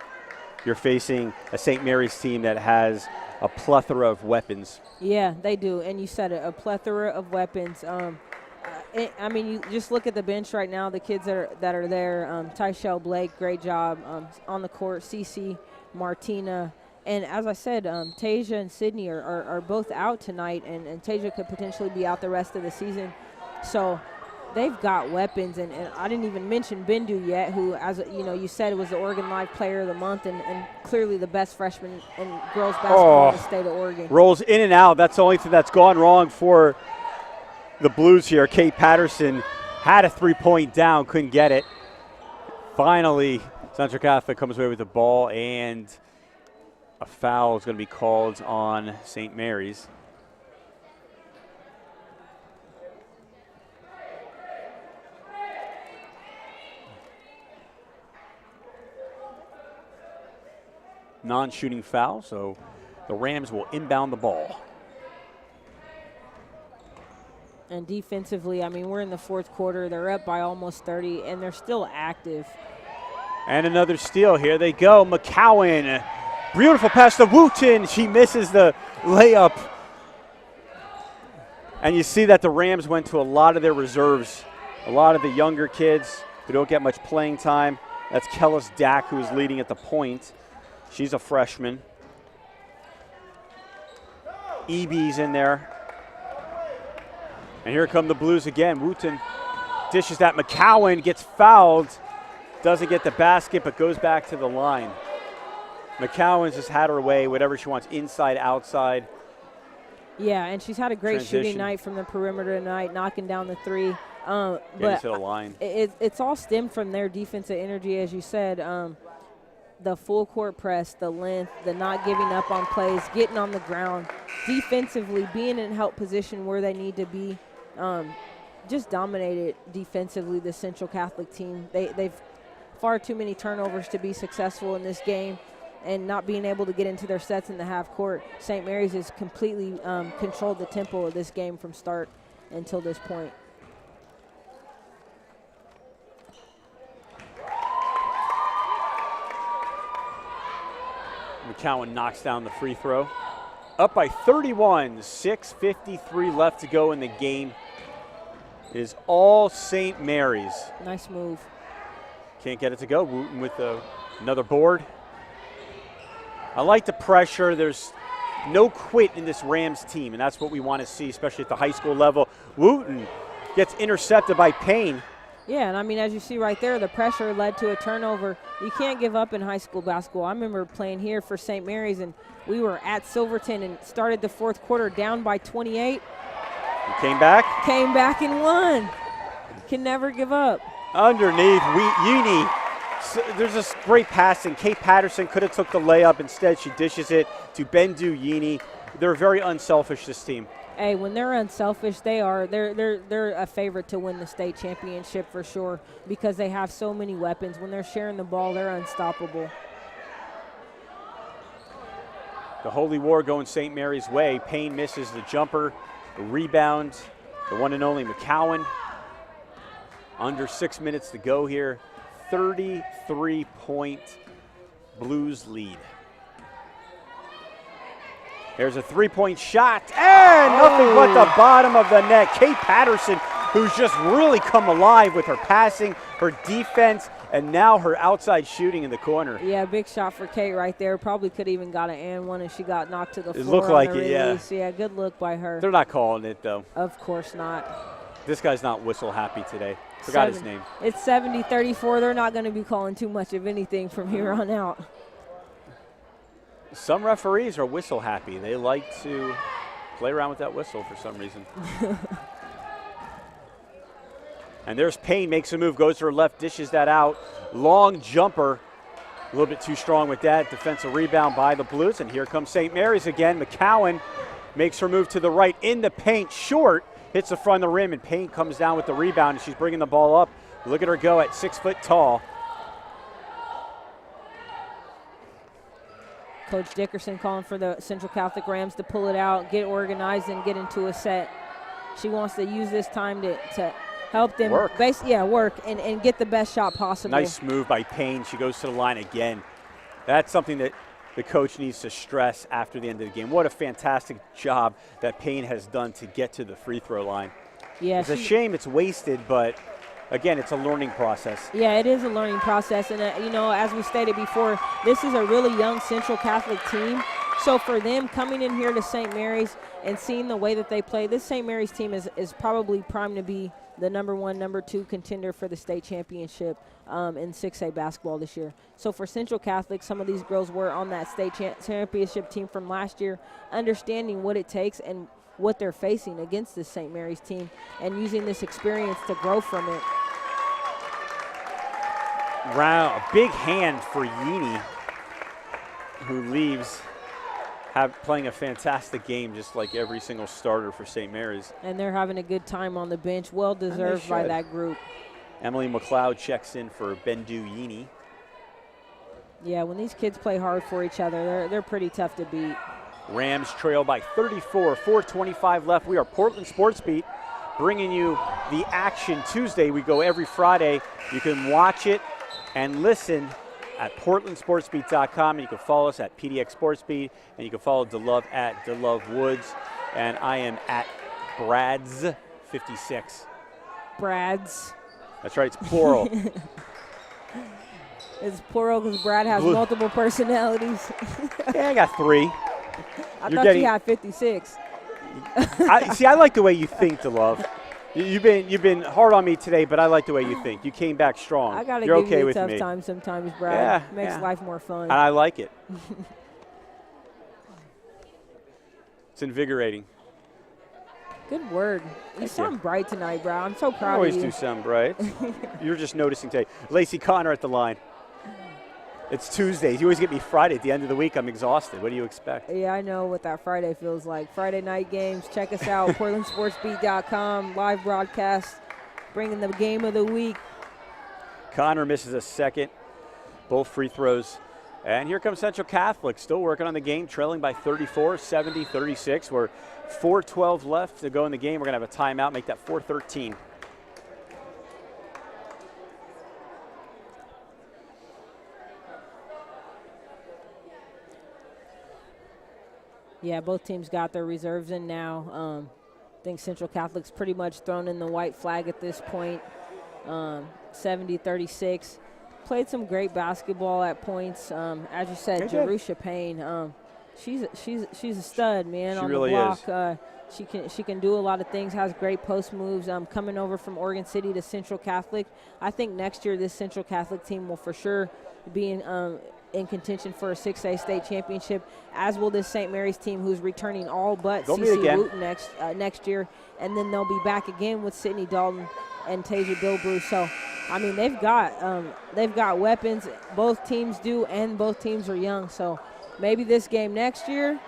Speaker 1: You're facing a St. Mary's team that has a plethora of weapons.
Speaker 3: Yeah, they do. And you said it, a plethora of weapons. I mean, you just look at the bench right now, the kids that are there. Tyshell Blake, great job on the court. Cece, Martina. And as I said, Tasia and Sydney are both out tonight, and Tasia could potentially be out the rest of the season. So they've got weapons, and I didn't even mention Bindu yet, who, as you said, was the Oregon Live Player of the Month and clearly the best freshman in girls basketball in the state of Oregon.
Speaker 1: Rolls in and out. That's the only thing that's gone wrong for the Blues here. Kate Patterson had a 3-point down, couldn't get it. Finally, Central Catholic comes away with the ball, and a foul is going to be called on St. Mary's. Non-shooting foul, so the Rams will inbound the ball.
Speaker 3: And defensively, I mean, we're in the 4th quarter. They're up by almost 30, and they're still active.
Speaker 1: And another steal. Here they go. McCowan. Beautiful pass to Wooten. She misses the layup. And you see that the Rams went to a lot of their reserves, a lot of the younger kids who don't get much playing time. That's Kellis Dack, who is leading at the point. She's a freshman. EB's in there. And here come the Blues again. Wooten dishes that. McCowan gets fouled. Doesn't get the basket, but goes back to the line. McCowan's just had her way, whatever she wants, inside, outside.
Speaker 3: Yeah, and she's had a great
Speaker 1: Transition.
Speaker 3: shooting night from the perimeter tonight, knocking down the 3.
Speaker 1: Getting to the line.
Speaker 3: It's all stemmed from their defensive energy, as you said. The full court press, the length, the not giving up on plays, getting on the ground, defensively being in help position where they need to be. Just dominated defensively, the Central Catholic team. They've far too many turnovers to be successful in this game, and not being able to get into their sets in the half court. St. Mary's has completely controlled the tempo of this game from start until this point.
Speaker 1: McCowan knocks down the free throw. Up by 31, 6:53 left to go in the game. It is all St. Mary's.
Speaker 3: Nice move.
Speaker 1: Can't get it to go. Wooten with another board. I like the pressure. There's no quit in this Rams team, and that's what we want to see, especially at the high school level. Wooten gets intercepted by Payne.
Speaker 3: Yeah, and I mean, as you see right there, the pressure led to a turnover. You can't give up in high school basketball. I remember playing here for St. Mary's, and we were at Silverton and started the fourth quarter down by 28.
Speaker 1: You came back?
Speaker 3: Came back and won. Can never give up.
Speaker 1: Underneath, Uni. So there's this great passing. Kate Patterson could have took the layup. Instead, she dishes it to Bendu Yini. They're very unselfish, this team.
Speaker 3: Hey, when they're unselfish, they're a favorite to win the state championship for sure because they have so many weapons. When they're sharing the ball, they're unstoppable.
Speaker 1: The Holy War going St. Mary's way. Payne misses the jumper, the rebound, the one and only McCowan. Under 6 minutes to go here. 33-point Blues lead. There's a three-point shot, and nothing but the bottom of the net. Kate Patterson, who's just really come alive with her passing, her defense, and now her outside shooting in the corner.
Speaker 3: Yeah, big shot for Kate right there. Probably could even got an and one, and she got knocked to the floor.
Speaker 1: It looked like
Speaker 3: on the
Speaker 1: it, yeah.
Speaker 3: release. Yeah, good look by her.
Speaker 1: They're not calling it, though.
Speaker 3: Of course not.
Speaker 1: This guy's not whistle happy today. Forgot his name.
Speaker 3: It's 70-34. They're not going to be calling too much of anything from here on out.
Speaker 1: Some referees are whistle happy. They like to play around with that whistle for some reason. And there's Payne, makes a move, goes to her left, dishes that out. Long jumper, a little bit too strong with that. Defensive rebound by the Blues, and here comes St. Mary's again. McCowan makes her move to the right in the paint, short, hits the front of the rim, and Payne comes down with the rebound, and she's bringing the ball up. Look at her go at 6 foot tall.
Speaker 3: Coach Dickerson calling for the Central Catholic Rams to pull it out, get organized, and get into a set. She wants to use this time to help them
Speaker 1: work
Speaker 3: and get the best shot possible.
Speaker 1: Nice move by Payne. She goes to the line again. That's something that the coach needs to stress after the end of the game. What a fantastic job that Payne has done to get to the free throw line.
Speaker 3: Yeah,
Speaker 1: it's a shame it's wasted, but again, it's a learning process.
Speaker 3: Yeah, it is a learning process. And, as we stated before, this is a really young Central Catholic team. So for them coming in here to St. Mary's and seeing the way that they play, this St. Mary's team is probably primed to be the number 1, number 2 contender for the state championship in 6A basketball this year. So for Central Catholic, some of these girls were on that state championship team from last year, understanding what it takes and what they're facing against this St. Mary's team and using this experience to grow from it.
Speaker 1: A big hand for Yini, who leaves playing a fantastic game just like every single starter for St. Mary's.
Speaker 3: And they're having a good time on the bench, well deserved by that group.
Speaker 1: Emily McLeod checks in for Bendu Yini.
Speaker 3: Yeah, when these kids play hard for each other, they're pretty tough to beat.
Speaker 1: Rams trail by 34, 4:25 left. We are Portland Sports Beat, bringing you the action Tuesday. We go every Friday. You can watch it and listen at portlandsportsbeat.com, and you can follow us at PDX SportsBeat, and you can follow DeLove at DeLove Woods, and I am at Brads56.
Speaker 3: Brads.
Speaker 1: That's right, it's plural.
Speaker 3: It's plural because Brad has multiple personalities.
Speaker 1: Yeah, I got 3.
Speaker 3: I thought you had 56.
Speaker 1: I like the way you think, DeLove. You've been hard on me today, but I like the way you think. You came back strong.
Speaker 3: I gotta
Speaker 1: You're
Speaker 3: give
Speaker 1: okay
Speaker 3: you a
Speaker 1: with
Speaker 3: tough
Speaker 1: me.
Speaker 3: time sometimes, Brad.
Speaker 1: Yeah,
Speaker 3: Makes life more fun.
Speaker 1: And I like it. It's invigorating.
Speaker 3: Good word. You sound bright tonight, Brad. I'm so proud
Speaker 1: I always
Speaker 3: of you.
Speaker 1: do sound bright. You're just noticing today. Lacey Connor at the line. It's Tuesdays. You always get me Friday at the end of the week. I'm exhausted. What do you expect?
Speaker 3: Yeah, I know what that Friday feels like. Friday night games. Check us out, portlandsportsbeat.com, live broadcast, bringing the game of the week. Connor
Speaker 1: misses a second. Both free throws. And here comes Central Catholic, still working on the game, trailing by 34, 70-36. We're 4:12 left to go in the game. We're going to have a timeout, make that 4:13.
Speaker 3: Yeah, both teams got their reserves in now. I think Central Catholic's pretty much thrown in the white flag at this point. 70-36. played some great basketball at points. As you said, Jerusha Payne. She's a stud, man.
Speaker 1: She
Speaker 3: on
Speaker 1: really
Speaker 3: the block. She can do a lot of things. Has great post moves. Coming over from Oregon City to Central Catholic. I think next year this Central Catholic team will for sure be in contention for a 6A state championship, as will this St. Mary's team, who's returning all but CC Wooten next year, and then they'll be back again with Sydney Dalton and Tasia Bilbrew. So, I mean, they've got weapons. Both teams do, and both teams are young. So, maybe this game next year,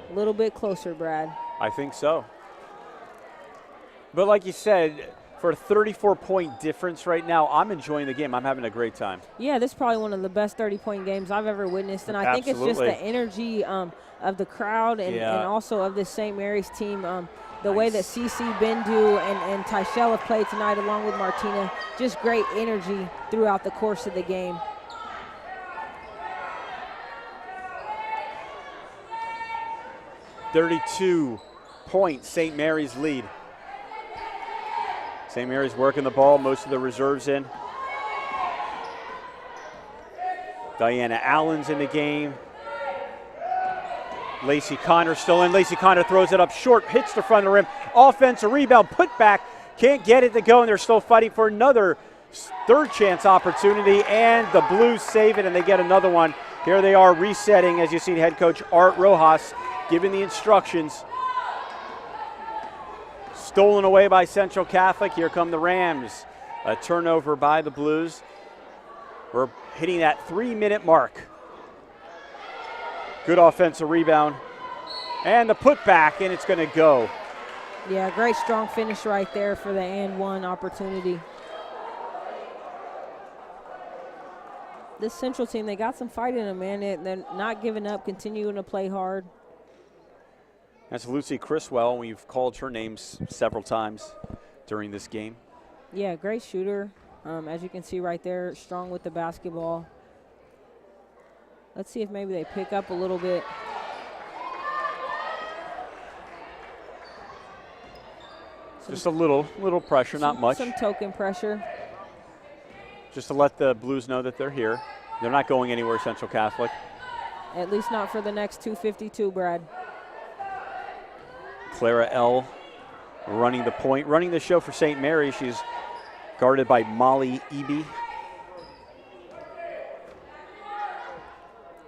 Speaker 3: a little bit closer, Brad.
Speaker 1: I think so. But like you said, for a 34-point difference right now, I'm enjoying the game. I'm having a great time.
Speaker 3: Yeah, this is probably one of the best 30-point games I've ever witnessed, and I think it's just the energy of the crowd and also of this St. Mary's team. The way that CC Bendu and Tyshell have played tonight along with Martina, just great energy throughout the course of the game.
Speaker 1: .32 St. Mary's lead. St. Mary's working the ball, most of the reserves in. Diana Allen's in the game. Lacey Connor still in. Lacey Connor throws it up short, hits the front of the rim. Offensive rebound, put back, can't get it to go, and they're still fighting for another third chance opportunity, and the Blues save it, and they get another one. Here they are resetting, as you see head coach Art Rojas giving the instructions. Stolen away by Central Catholic. Here come the Rams. A turnover by the Blues. We're hitting that 3-minute mark. Good offensive rebound. And the putback, and it's going to go.
Speaker 3: Yeah, great strong finish right there for the and one opportunity. This Central team, they got some fight in them, man. They're not giving up, continuing to play hard.
Speaker 1: That's Lucy Criswell. We've called her names several times during this game.
Speaker 3: Yeah, great shooter. As you can see right there, strong with the basketball. Let's see if maybe they pick up a little bit.
Speaker 1: Just a little pressure, not much.
Speaker 3: Some token pressure.
Speaker 1: Just to let the Blues know that they're here. They're not going anywhere, Central Catholic.
Speaker 3: At least not for the next 2:52, Brad.
Speaker 1: Clara L. running the point, running the show for St. Mary. She's guarded by Molly Eby.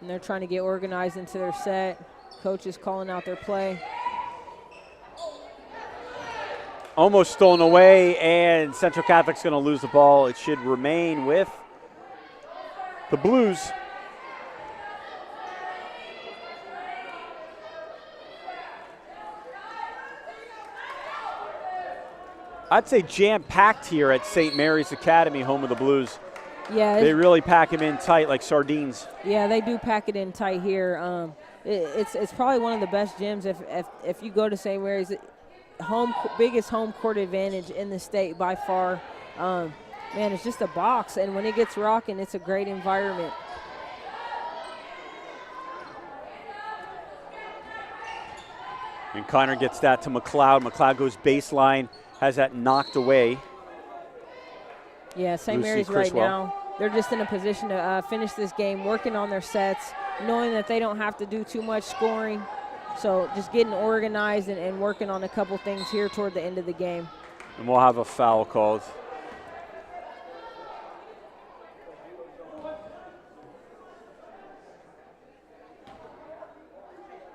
Speaker 3: And they're trying to get organized into their set. Coach is calling out their play.
Speaker 1: Almost stolen away, and Central Catholic's going to lose the ball. It should remain with the Blues. I'd say jam-packed here at St. Mary's Academy, home of the Blues.
Speaker 3: Yeah,
Speaker 1: they really pack them in tight like sardines.
Speaker 3: Yeah, they do pack it in tight here. It's probably one of the best gyms if you go to St. Mary's. Biggest home court advantage in the state by far. Man, it's just a box, and when it gets rocking, it's a great environment.
Speaker 1: And Connor gets that to McLeod. McLeod goes baseline, has that knocked away.
Speaker 3: Yeah, St. Mary's right now, they're just in a position to finish this game, working on their sets, knowing that they don't have to do too much scoring. So just getting organized and working on a couple things here toward the end of the game.
Speaker 1: And we'll have a foul called.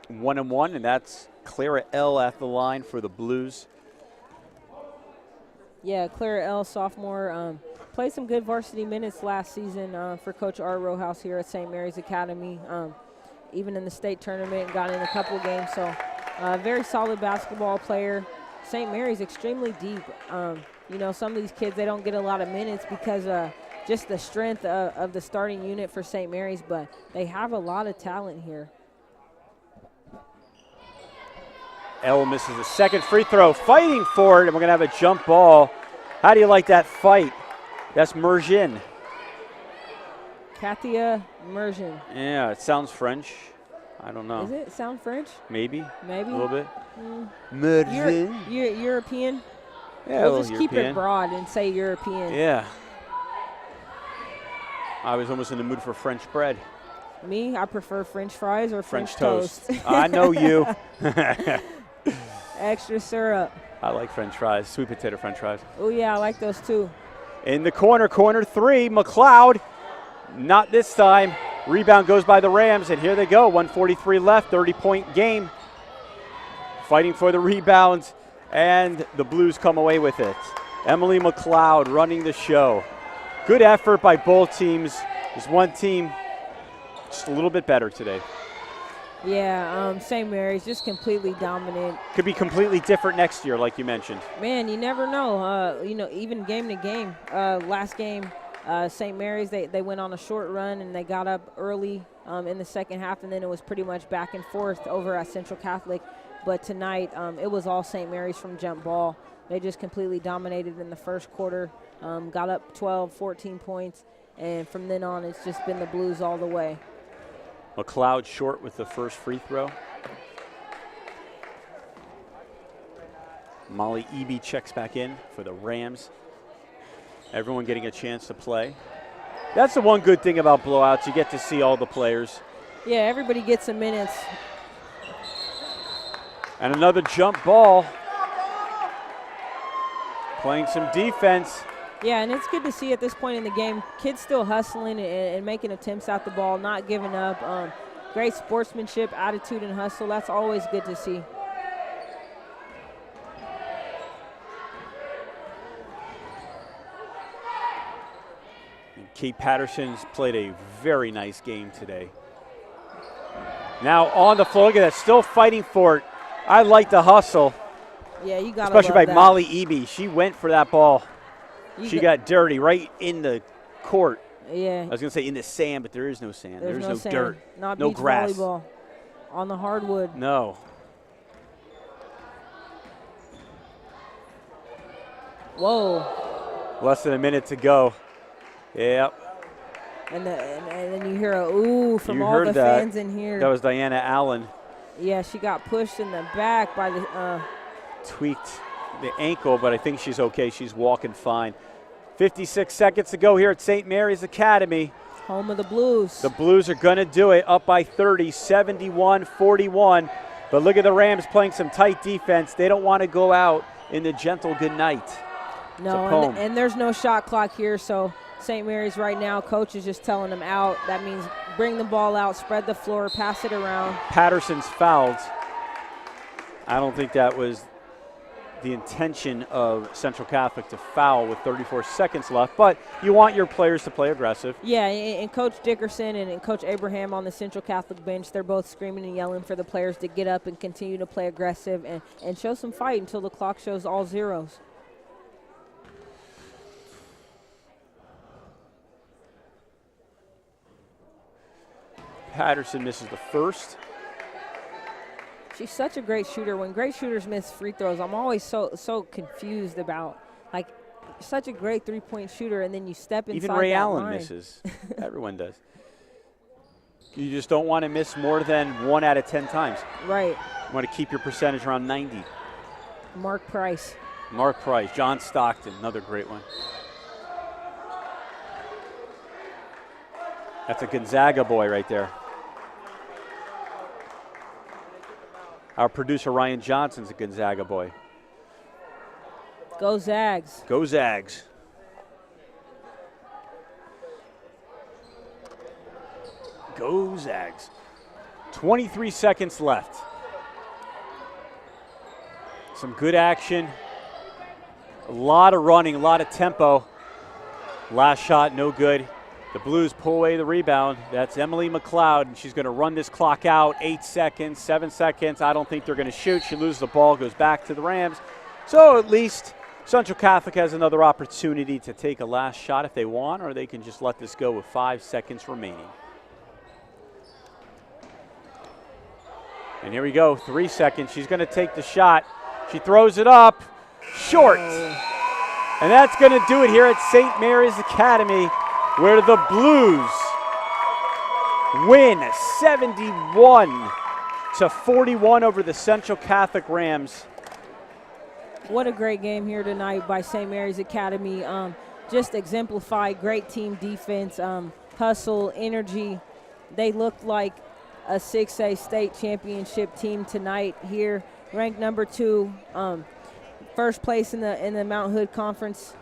Speaker 1: One and one, and that's Clara L. at the line for the Blues.
Speaker 3: Yeah, Clara L., sophomore, played some good varsity minutes last season for Coach Art Rojas here at St. Mary's Academy. Even in the state tournament, got in a couple games. So very solid basketball player. St. Mary's extremely deep. You know, some of these kids, they don't get a lot of minutes because just the strength of the starting unit for St. Mary's, but they have a lot of talent here.
Speaker 1: L misses a second free throw, fighting for it, and we're going to have a jump ball. How do you like that fight? That's Mergin.
Speaker 3: Katia Mergin.
Speaker 1: Yeah, it sounds French. I don't know.
Speaker 3: Does it sound French?
Speaker 1: Maybe.
Speaker 3: Maybe.
Speaker 1: A little bit.
Speaker 3: Mergin. European?
Speaker 1: Yeah,
Speaker 3: we'll just keep it broad and say European.
Speaker 1: Yeah. I was almost in the mood for French bread.
Speaker 3: Me, I prefer French fries or
Speaker 1: French
Speaker 3: toast.
Speaker 1: I know you.
Speaker 3: Extra syrup.
Speaker 1: I like French fries, sweet potato French fries.
Speaker 3: Oh, yeah, I like those too.
Speaker 1: In the corner 3, McLeod. Not this time. Rebound goes by the Rams, and here they go. 1:43 left, 30-point game. Fighting for the rebounds, and the Blues come away with it. Emily McLeod running the show. Good effort by both teams. There's one team just a little bit better today.
Speaker 3: Yeah, St. Mary's just completely dominant.
Speaker 1: Could be completely different next year, like you mentioned.
Speaker 3: Man, you never know. Even game to game. Last game, St. Mary's, they went on a short run and they got up early in the second half, and then it was pretty much back and forth over at Central Catholic. But tonight, it was all St. Mary's from jump ball. They just completely dominated in the first quarter, got up 12, 14 points, and from then on, it's just been the Blues all the way.
Speaker 1: McLeod short with the first free throw. Molly Eby checks back in for the Rams. Everyone getting a chance to play. That's the one good thing about blowouts. You get to see all the players.
Speaker 3: Yeah, everybody gets some minutes.
Speaker 1: And another jump ball. Playing some defense.
Speaker 3: Yeah, and it's good to see at this point in the game, kids still hustling and making attempts at the ball, not giving up. Great sportsmanship, attitude, and hustle. That's always good to see.
Speaker 1: And Kate Patterson's played a very nice game today. Now on the floor, look at that, still fighting for it. I like the hustle.
Speaker 3: Yeah, you got to
Speaker 1: especially by
Speaker 3: that.
Speaker 1: Molly Eby. She went for that ball. She got dirty right in the court.
Speaker 3: Yeah.
Speaker 1: I was going to say in the sand, but there is no sand. There's no
Speaker 3: sand.
Speaker 1: dirt.
Speaker 3: Not
Speaker 1: no
Speaker 3: beach
Speaker 1: grass.
Speaker 3: Volleyball on the hardwood.
Speaker 1: No.
Speaker 3: Whoa.
Speaker 1: Less than a minute to go. Yep.
Speaker 3: And then you hear a ooh from
Speaker 1: You
Speaker 3: all
Speaker 1: heard
Speaker 3: the
Speaker 1: that.
Speaker 3: fans in here.
Speaker 1: That was Diana Allen.
Speaker 3: Yeah, she got pushed in the back by the
Speaker 1: Tweaked the ankle, but I think she's okay. She's walking fine. 56 seconds to go here at St. Mary's Academy.
Speaker 3: home of the Blues.
Speaker 1: The Blues are going to do it, up by 30, 71-41. But look at the Rams playing some tight defense. They don't want to go out in the gentle good night.
Speaker 3: No, and there's no shot clock here, so St. Mary's right now, coach is just telling them out. That means bring the ball out, spread the floor, pass it around.
Speaker 1: Patterson's fouled. I don't think that was the intention of Central Catholic to foul with 34 seconds left, but you want your players to play aggressive.
Speaker 3: Yeah, and Coach Dickerson and Coach Abraham on the Central Catholic bench, they're both screaming and yelling for the players to get up and continue to play aggressive and show some fight until the clock shows all zeros.
Speaker 1: Patterson misses the first.
Speaker 3: She's such a great shooter. When great shooters miss free throws, I'm always so confused about, like, such a great three-point shooter, and then you step inside
Speaker 1: Even Ray
Speaker 3: that
Speaker 1: Allen
Speaker 3: line.
Speaker 1: misses. Everyone does. You just don't want to miss more than 1 out of 10 times.
Speaker 3: Right.
Speaker 1: You want to keep your percentage around 90.
Speaker 3: Mark Price.
Speaker 1: Mark Price, John Stockton, another great one. That's a Gonzaga boy right there. Our producer, Ryan Johnson's a Gonzaga boy.
Speaker 3: Go Zags.
Speaker 1: Go Zags. Go Zags. 23 seconds left. Some good action. A lot of running, a lot of tempo. Last shot, no good. The Blues pull away the rebound. That's Emily McLeod, and she's going to run this clock out. 8 seconds, 7 seconds. I don't think they're going to shoot. She loses the ball, goes back to the Rams. So at least Central Catholic has another opportunity to take a last shot if they want, or they can just let this go with 5 seconds remaining. And here we go, 3 seconds. She's going to take the shot. She throws it up, short. And that's going to do it here at St. Mary's Academy, where the Blues win 71-41 over the Central Catholic Rams.
Speaker 3: What a great game here tonight by St. Mary's Academy. Just exemplified great team defense. hustle, energy. They looked like a 6A state championship team tonight here, ranked number 2, first place in the Mount Hood Conference.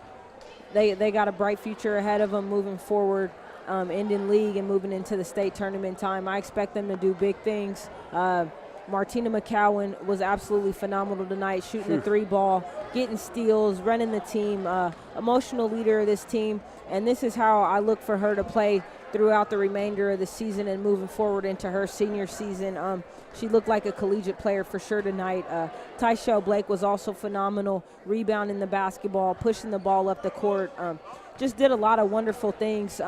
Speaker 3: They got a bright future ahead of them moving forward, ending league and moving into the state tournament time. I expect them to do big things. Martina McCowan was absolutely phenomenal tonight, shooting the 3 ball, getting steals, running the team, emotional leader of this team. And this is how I look for her to play throughout the remainder of the season and moving forward into her senior season. She looked like a collegiate player for sure tonight. Tyshell Blake was also phenomenal, rebounding the basketball, pushing the ball up the court. Just did a lot of wonderful things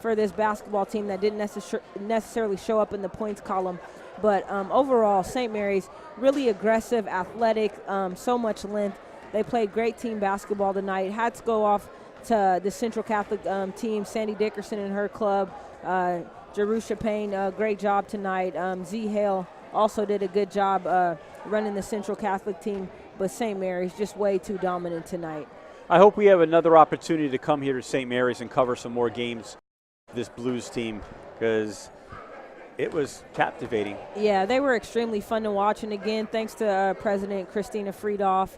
Speaker 3: for this basketball team that didn't necessarily show up in the points column. But overall, St. Mary's, really aggressive, athletic, so much length. They played great team basketball tonight. Hats go off to the Central Catholic team, Sandy Dickerson and her club. Jerusha Payne, great job tonight. Z Hale also did a good job running the Central Catholic team. But St. Mary's just way too dominant tonight.
Speaker 1: I hope we have another opportunity to come here to St. Mary's and cover some more games with this Blues team, because it was captivating.
Speaker 3: Yeah, they were extremely fun to watch. And again, thanks to President Christina Friedoff,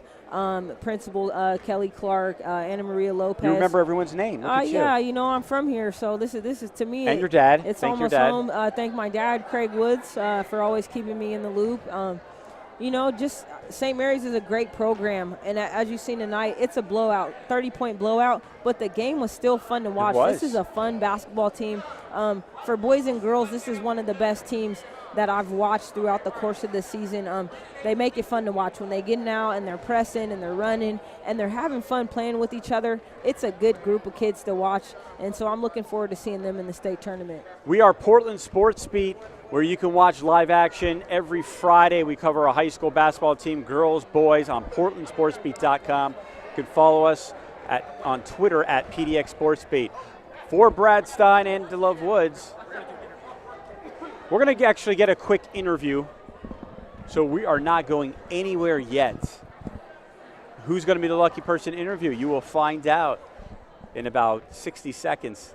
Speaker 3: Principal Kelly Clark, Anna Maria Lopez.
Speaker 1: You remember everyone's name. Look at
Speaker 3: yeah,
Speaker 1: you.
Speaker 3: you know, I'm from here, so this is to me.
Speaker 1: And your dad.
Speaker 3: It's
Speaker 1: Thank
Speaker 3: almost
Speaker 1: your dad.
Speaker 3: home. Thank my dad, Craig Woods, for always keeping me in the loop. You know, just St. Mary's is a great program, and as you've seen tonight, it's a blowout, 30-point blowout, but the game was still fun to watch. This is a fun basketball team. For boys and girls, this is one of the best teams that I've watched throughout the course of the season. They make it fun to watch when they get out and they're pressing and they're running and they're having fun playing with each other. It's a good group of kids to watch, and so I'm looking forward to seeing them in the state tournament.
Speaker 1: We are Portland SportsBeat, where you can watch live action every Friday. We cover a high school basketball team, girls, boys, on portlandsportsbeat.com. You can follow us on Twitter at PDX SportsBeat. For Brad Stein and DeLove Woods, we're going to actually get a quick interview, so we are not going anywhere yet. Who's going to be the lucky person to interview? You will find out in about 60 seconds.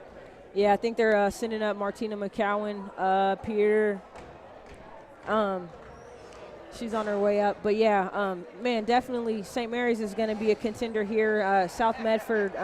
Speaker 3: Yeah, I think they're sending up Martina McCowan up here. She's on her way up. But, yeah, man, definitely St. Mary's is going to be a contender here. South Medford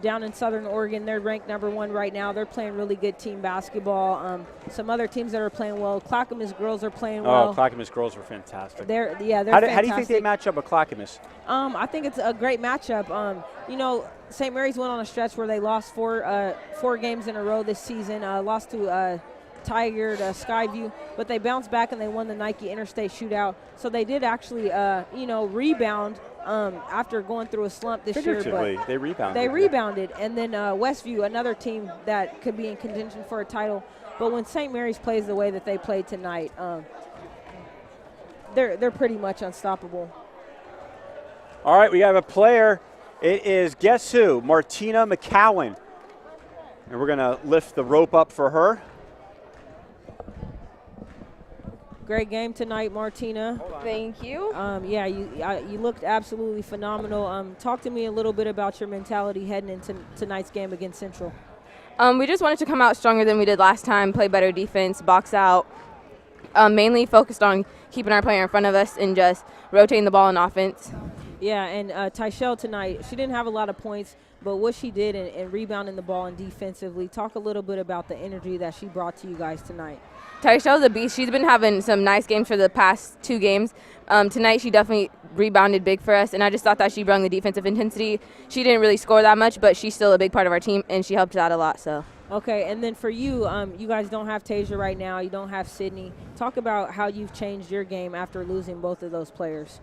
Speaker 3: down in Southern Oregon, they're ranked number 1 right now. They're playing really good team basketball. Some other teams that are playing well. Clackamas girls are playing well.
Speaker 1: Oh, Clackamas girls are fantastic.
Speaker 3: They're
Speaker 1: how do you think they match up with Clackamas?
Speaker 3: I think it's a great matchup. You know, St. Mary's went on a stretch where they lost four games in a row this season. Lost to Tigard, Skyview, but they bounced back and they won the Nike Interstate Shootout. So they did actually, rebound after going through a slump this year. But
Speaker 1: they rebounded.
Speaker 3: They rebounded. And then Westview, another team that could be in contention for a title. But when St. Mary's plays the way that they played tonight, they're pretty much unstoppable.
Speaker 1: All right, we have a player. It is, guess who? Martina McCowan. And we're going to lift the rope up for her.
Speaker 3: Great game tonight, Martina.
Speaker 6: Thank you.
Speaker 3: Yeah, you looked absolutely phenomenal. Talk to me a little bit about your mentality heading into tonight's game against Central.
Speaker 6: We just wanted to come out stronger than we did last time, play better defense, box out. Mainly focused on keeping our player in front of us and just rotating the ball in offense.
Speaker 3: Yeah, and Tyshell tonight, she didn't have a lot of points, but what she did in rebounding the ball and defensively, talk a little bit about the energy that she brought to you guys tonight.
Speaker 6: Tyshell's a beast. She's been having some nice games for the past 2 games. Tonight she definitely rebounded big for us, and I just thought that she brought the defensive intensity. She didn't really score that much, but she's still a big part of our team, and she helped out a lot. So.
Speaker 3: Okay, and then for you, you guys don't have Tasia right now. You don't have Sydney. Talk about how you've changed your game after losing both of those players.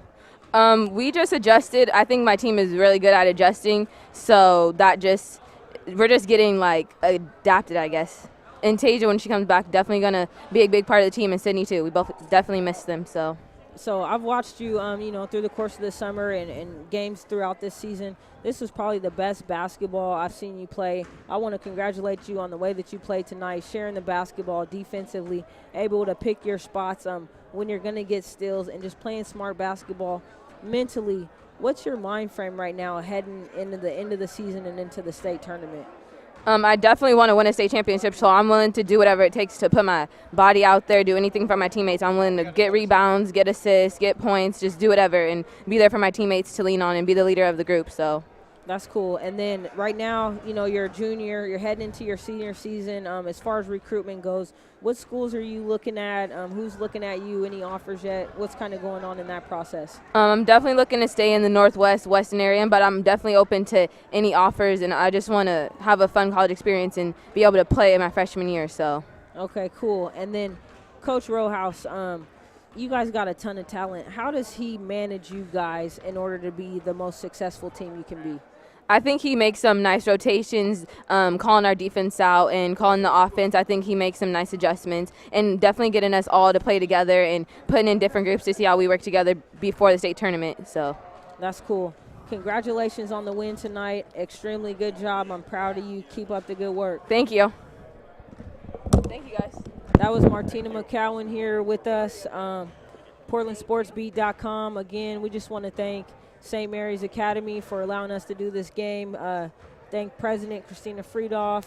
Speaker 6: We just adjusted. I think my team is really good at adjusting, so we're just getting adapted, I guess. And Tasia, when she comes back, definitely gonna be a big part of the team, and Sydney too. We both definitely miss them. So
Speaker 3: I've watched you, through the course of the summer and games throughout this season. This was probably the best basketball I've seen you play. I want to congratulate you on the way that you played tonight, sharing the basketball defensively, able to pick your spots when you're going to get steals, and just playing smart basketball. Mentally, what's your mind frame right now heading into the end of the season and into the state tournament?
Speaker 6: I definitely want to win a state championship, so I'm willing to do whatever it takes to put my body out there, do anything for my teammates. I'm willing to get rebounds, get assists, get points, just do whatever, and be there for my teammates to lean on and be the leader of the group. So.
Speaker 3: That's cool. And then right now, you know, you're a junior, you're heading into your senior season. As far as recruitment goes, what schools are you looking at? Who's looking at you? Any offers yet? What's kind of going on in that process?
Speaker 6: I'm definitely looking to stay in the Northwest, Western area, but I'm definitely open to any offers, and I just want to have a fun college experience and be able to play in my freshman year. So.
Speaker 3: Okay, cool. And then Coach Rowhouse, you guys got a ton of talent. How does he manage you guys in order to be the most successful team you can be?
Speaker 6: I think he makes some nice rotations, calling our defense out and calling the offense. I think he makes some nice adjustments and definitely getting us all to play together and putting in different groups to see how we work together before the state tournament. So
Speaker 3: that's cool. Congratulations on the win tonight. Extremely good job. I'm proud of you. Keep up the good work.
Speaker 6: Thank you. Thank you, guys.
Speaker 3: That was Martina McCowan here with us. PortlandSportsBeat.com. Again, we just want to thank St. Mary's Academy for allowing us to do this game. Thank President Christina Friedoff,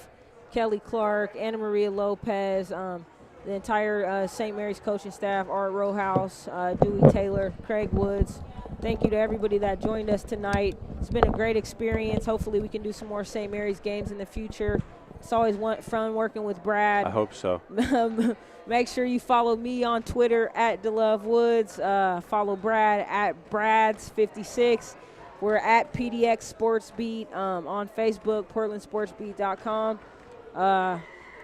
Speaker 3: Kelly Clark, Anna Maria Lopez, the entire St. Mary's coaching staff, Art Rowhouse, Dewey Taylor, Craig Woods. Thank you to everybody that joined us tonight. It's been a great experience. Hopefully we can do some more St. Mary's games in the future. It's always fun working with Brad.
Speaker 1: I hope so.
Speaker 3: Make sure you follow me on Twitter at DeLoveWoods. Follow Brad at Brads56. We're at PDX SportsBeat on Facebook, PortlandSportsBeat.com.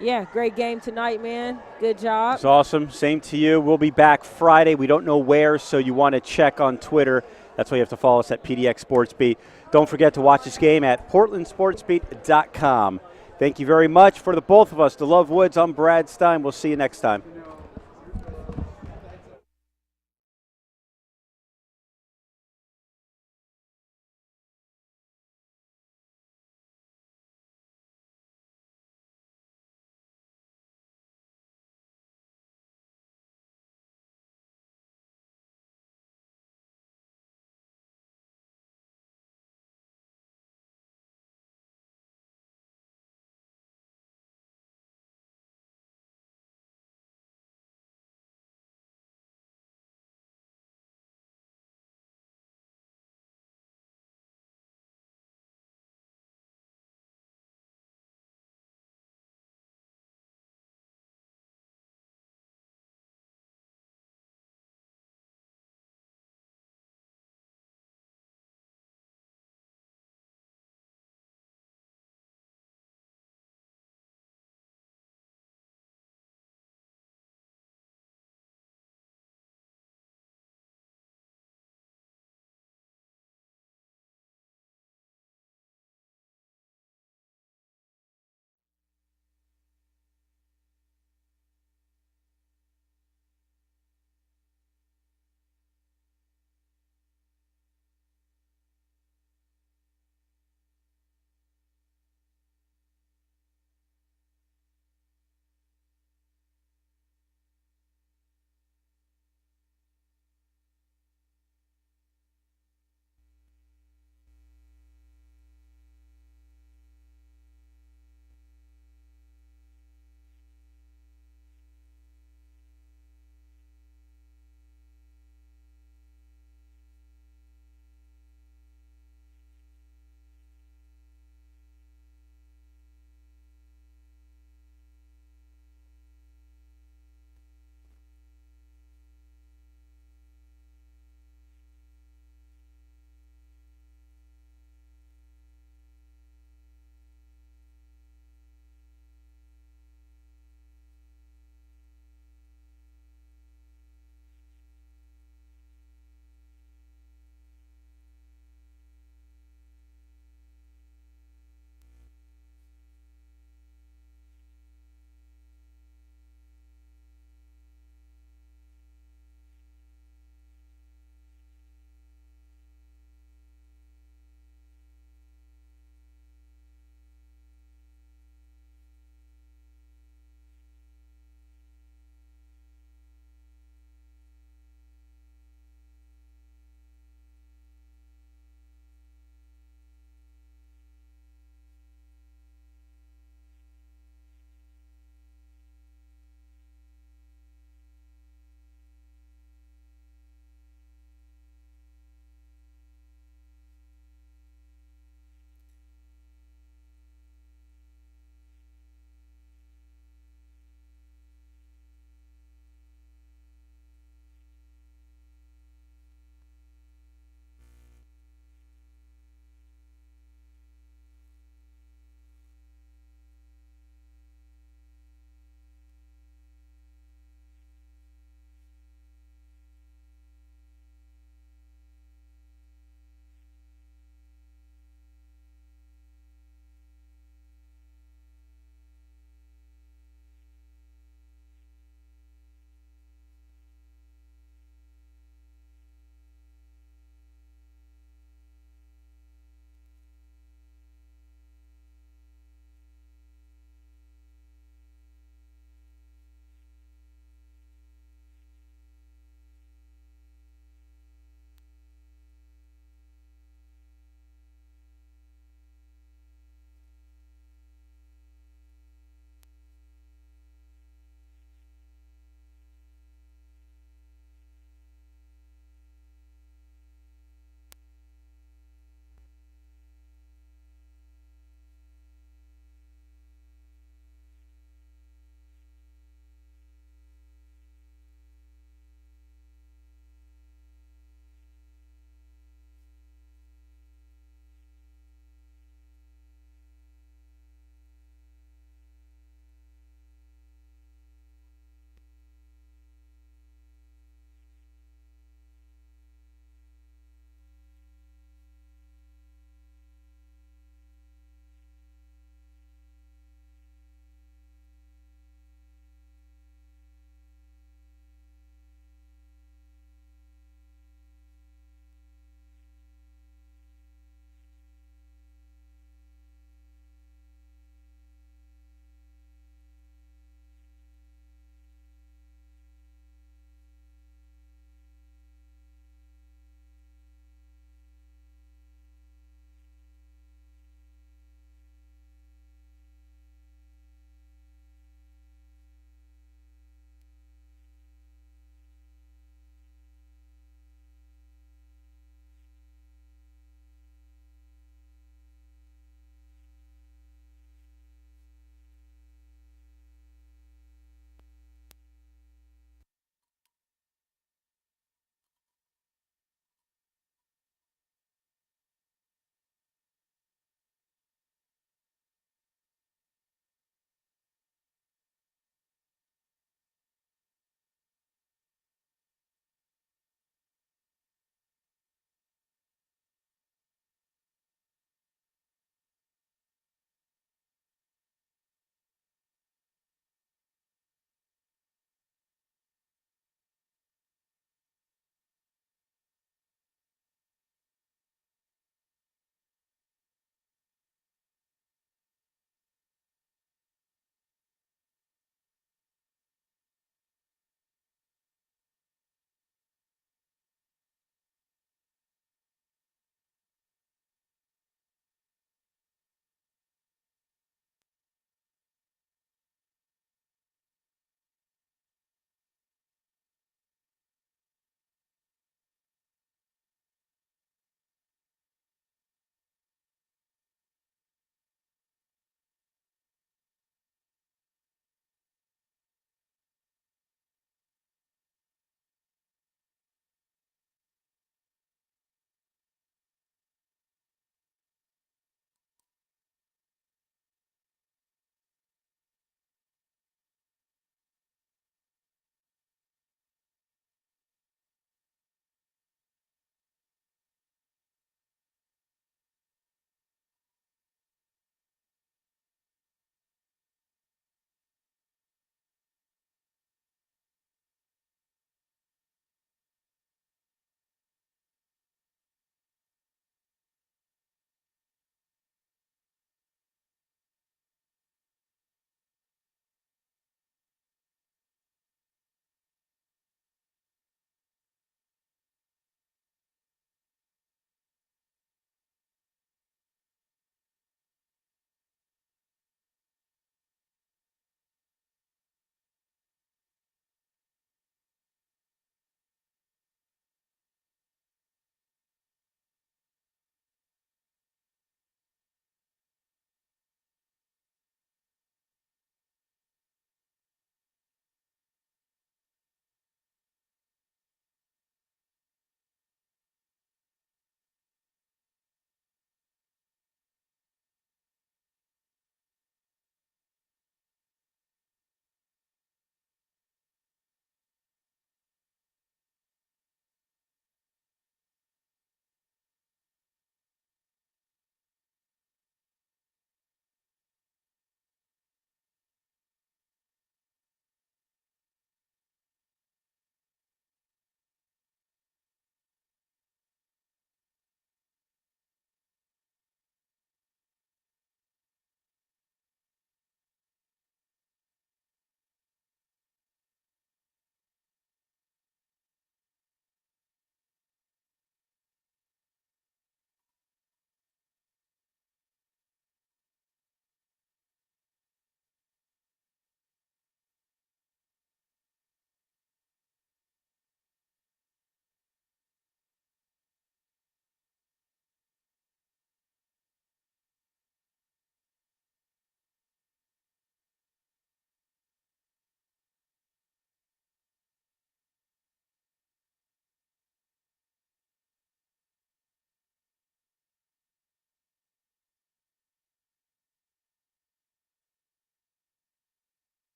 Speaker 3: Yeah, great game tonight, man. Good job.
Speaker 1: It's awesome. Same to you. We'll be back Friday. We don't know where, so you want to check on Twitter. That's why you have to follow us at PDX SportsBeat. Don't forget to watch this game at PortlandSportsBeat.com. Thank you very much for the both of us. DeLove Woods, I'm Brad Stein. We'll see you next time.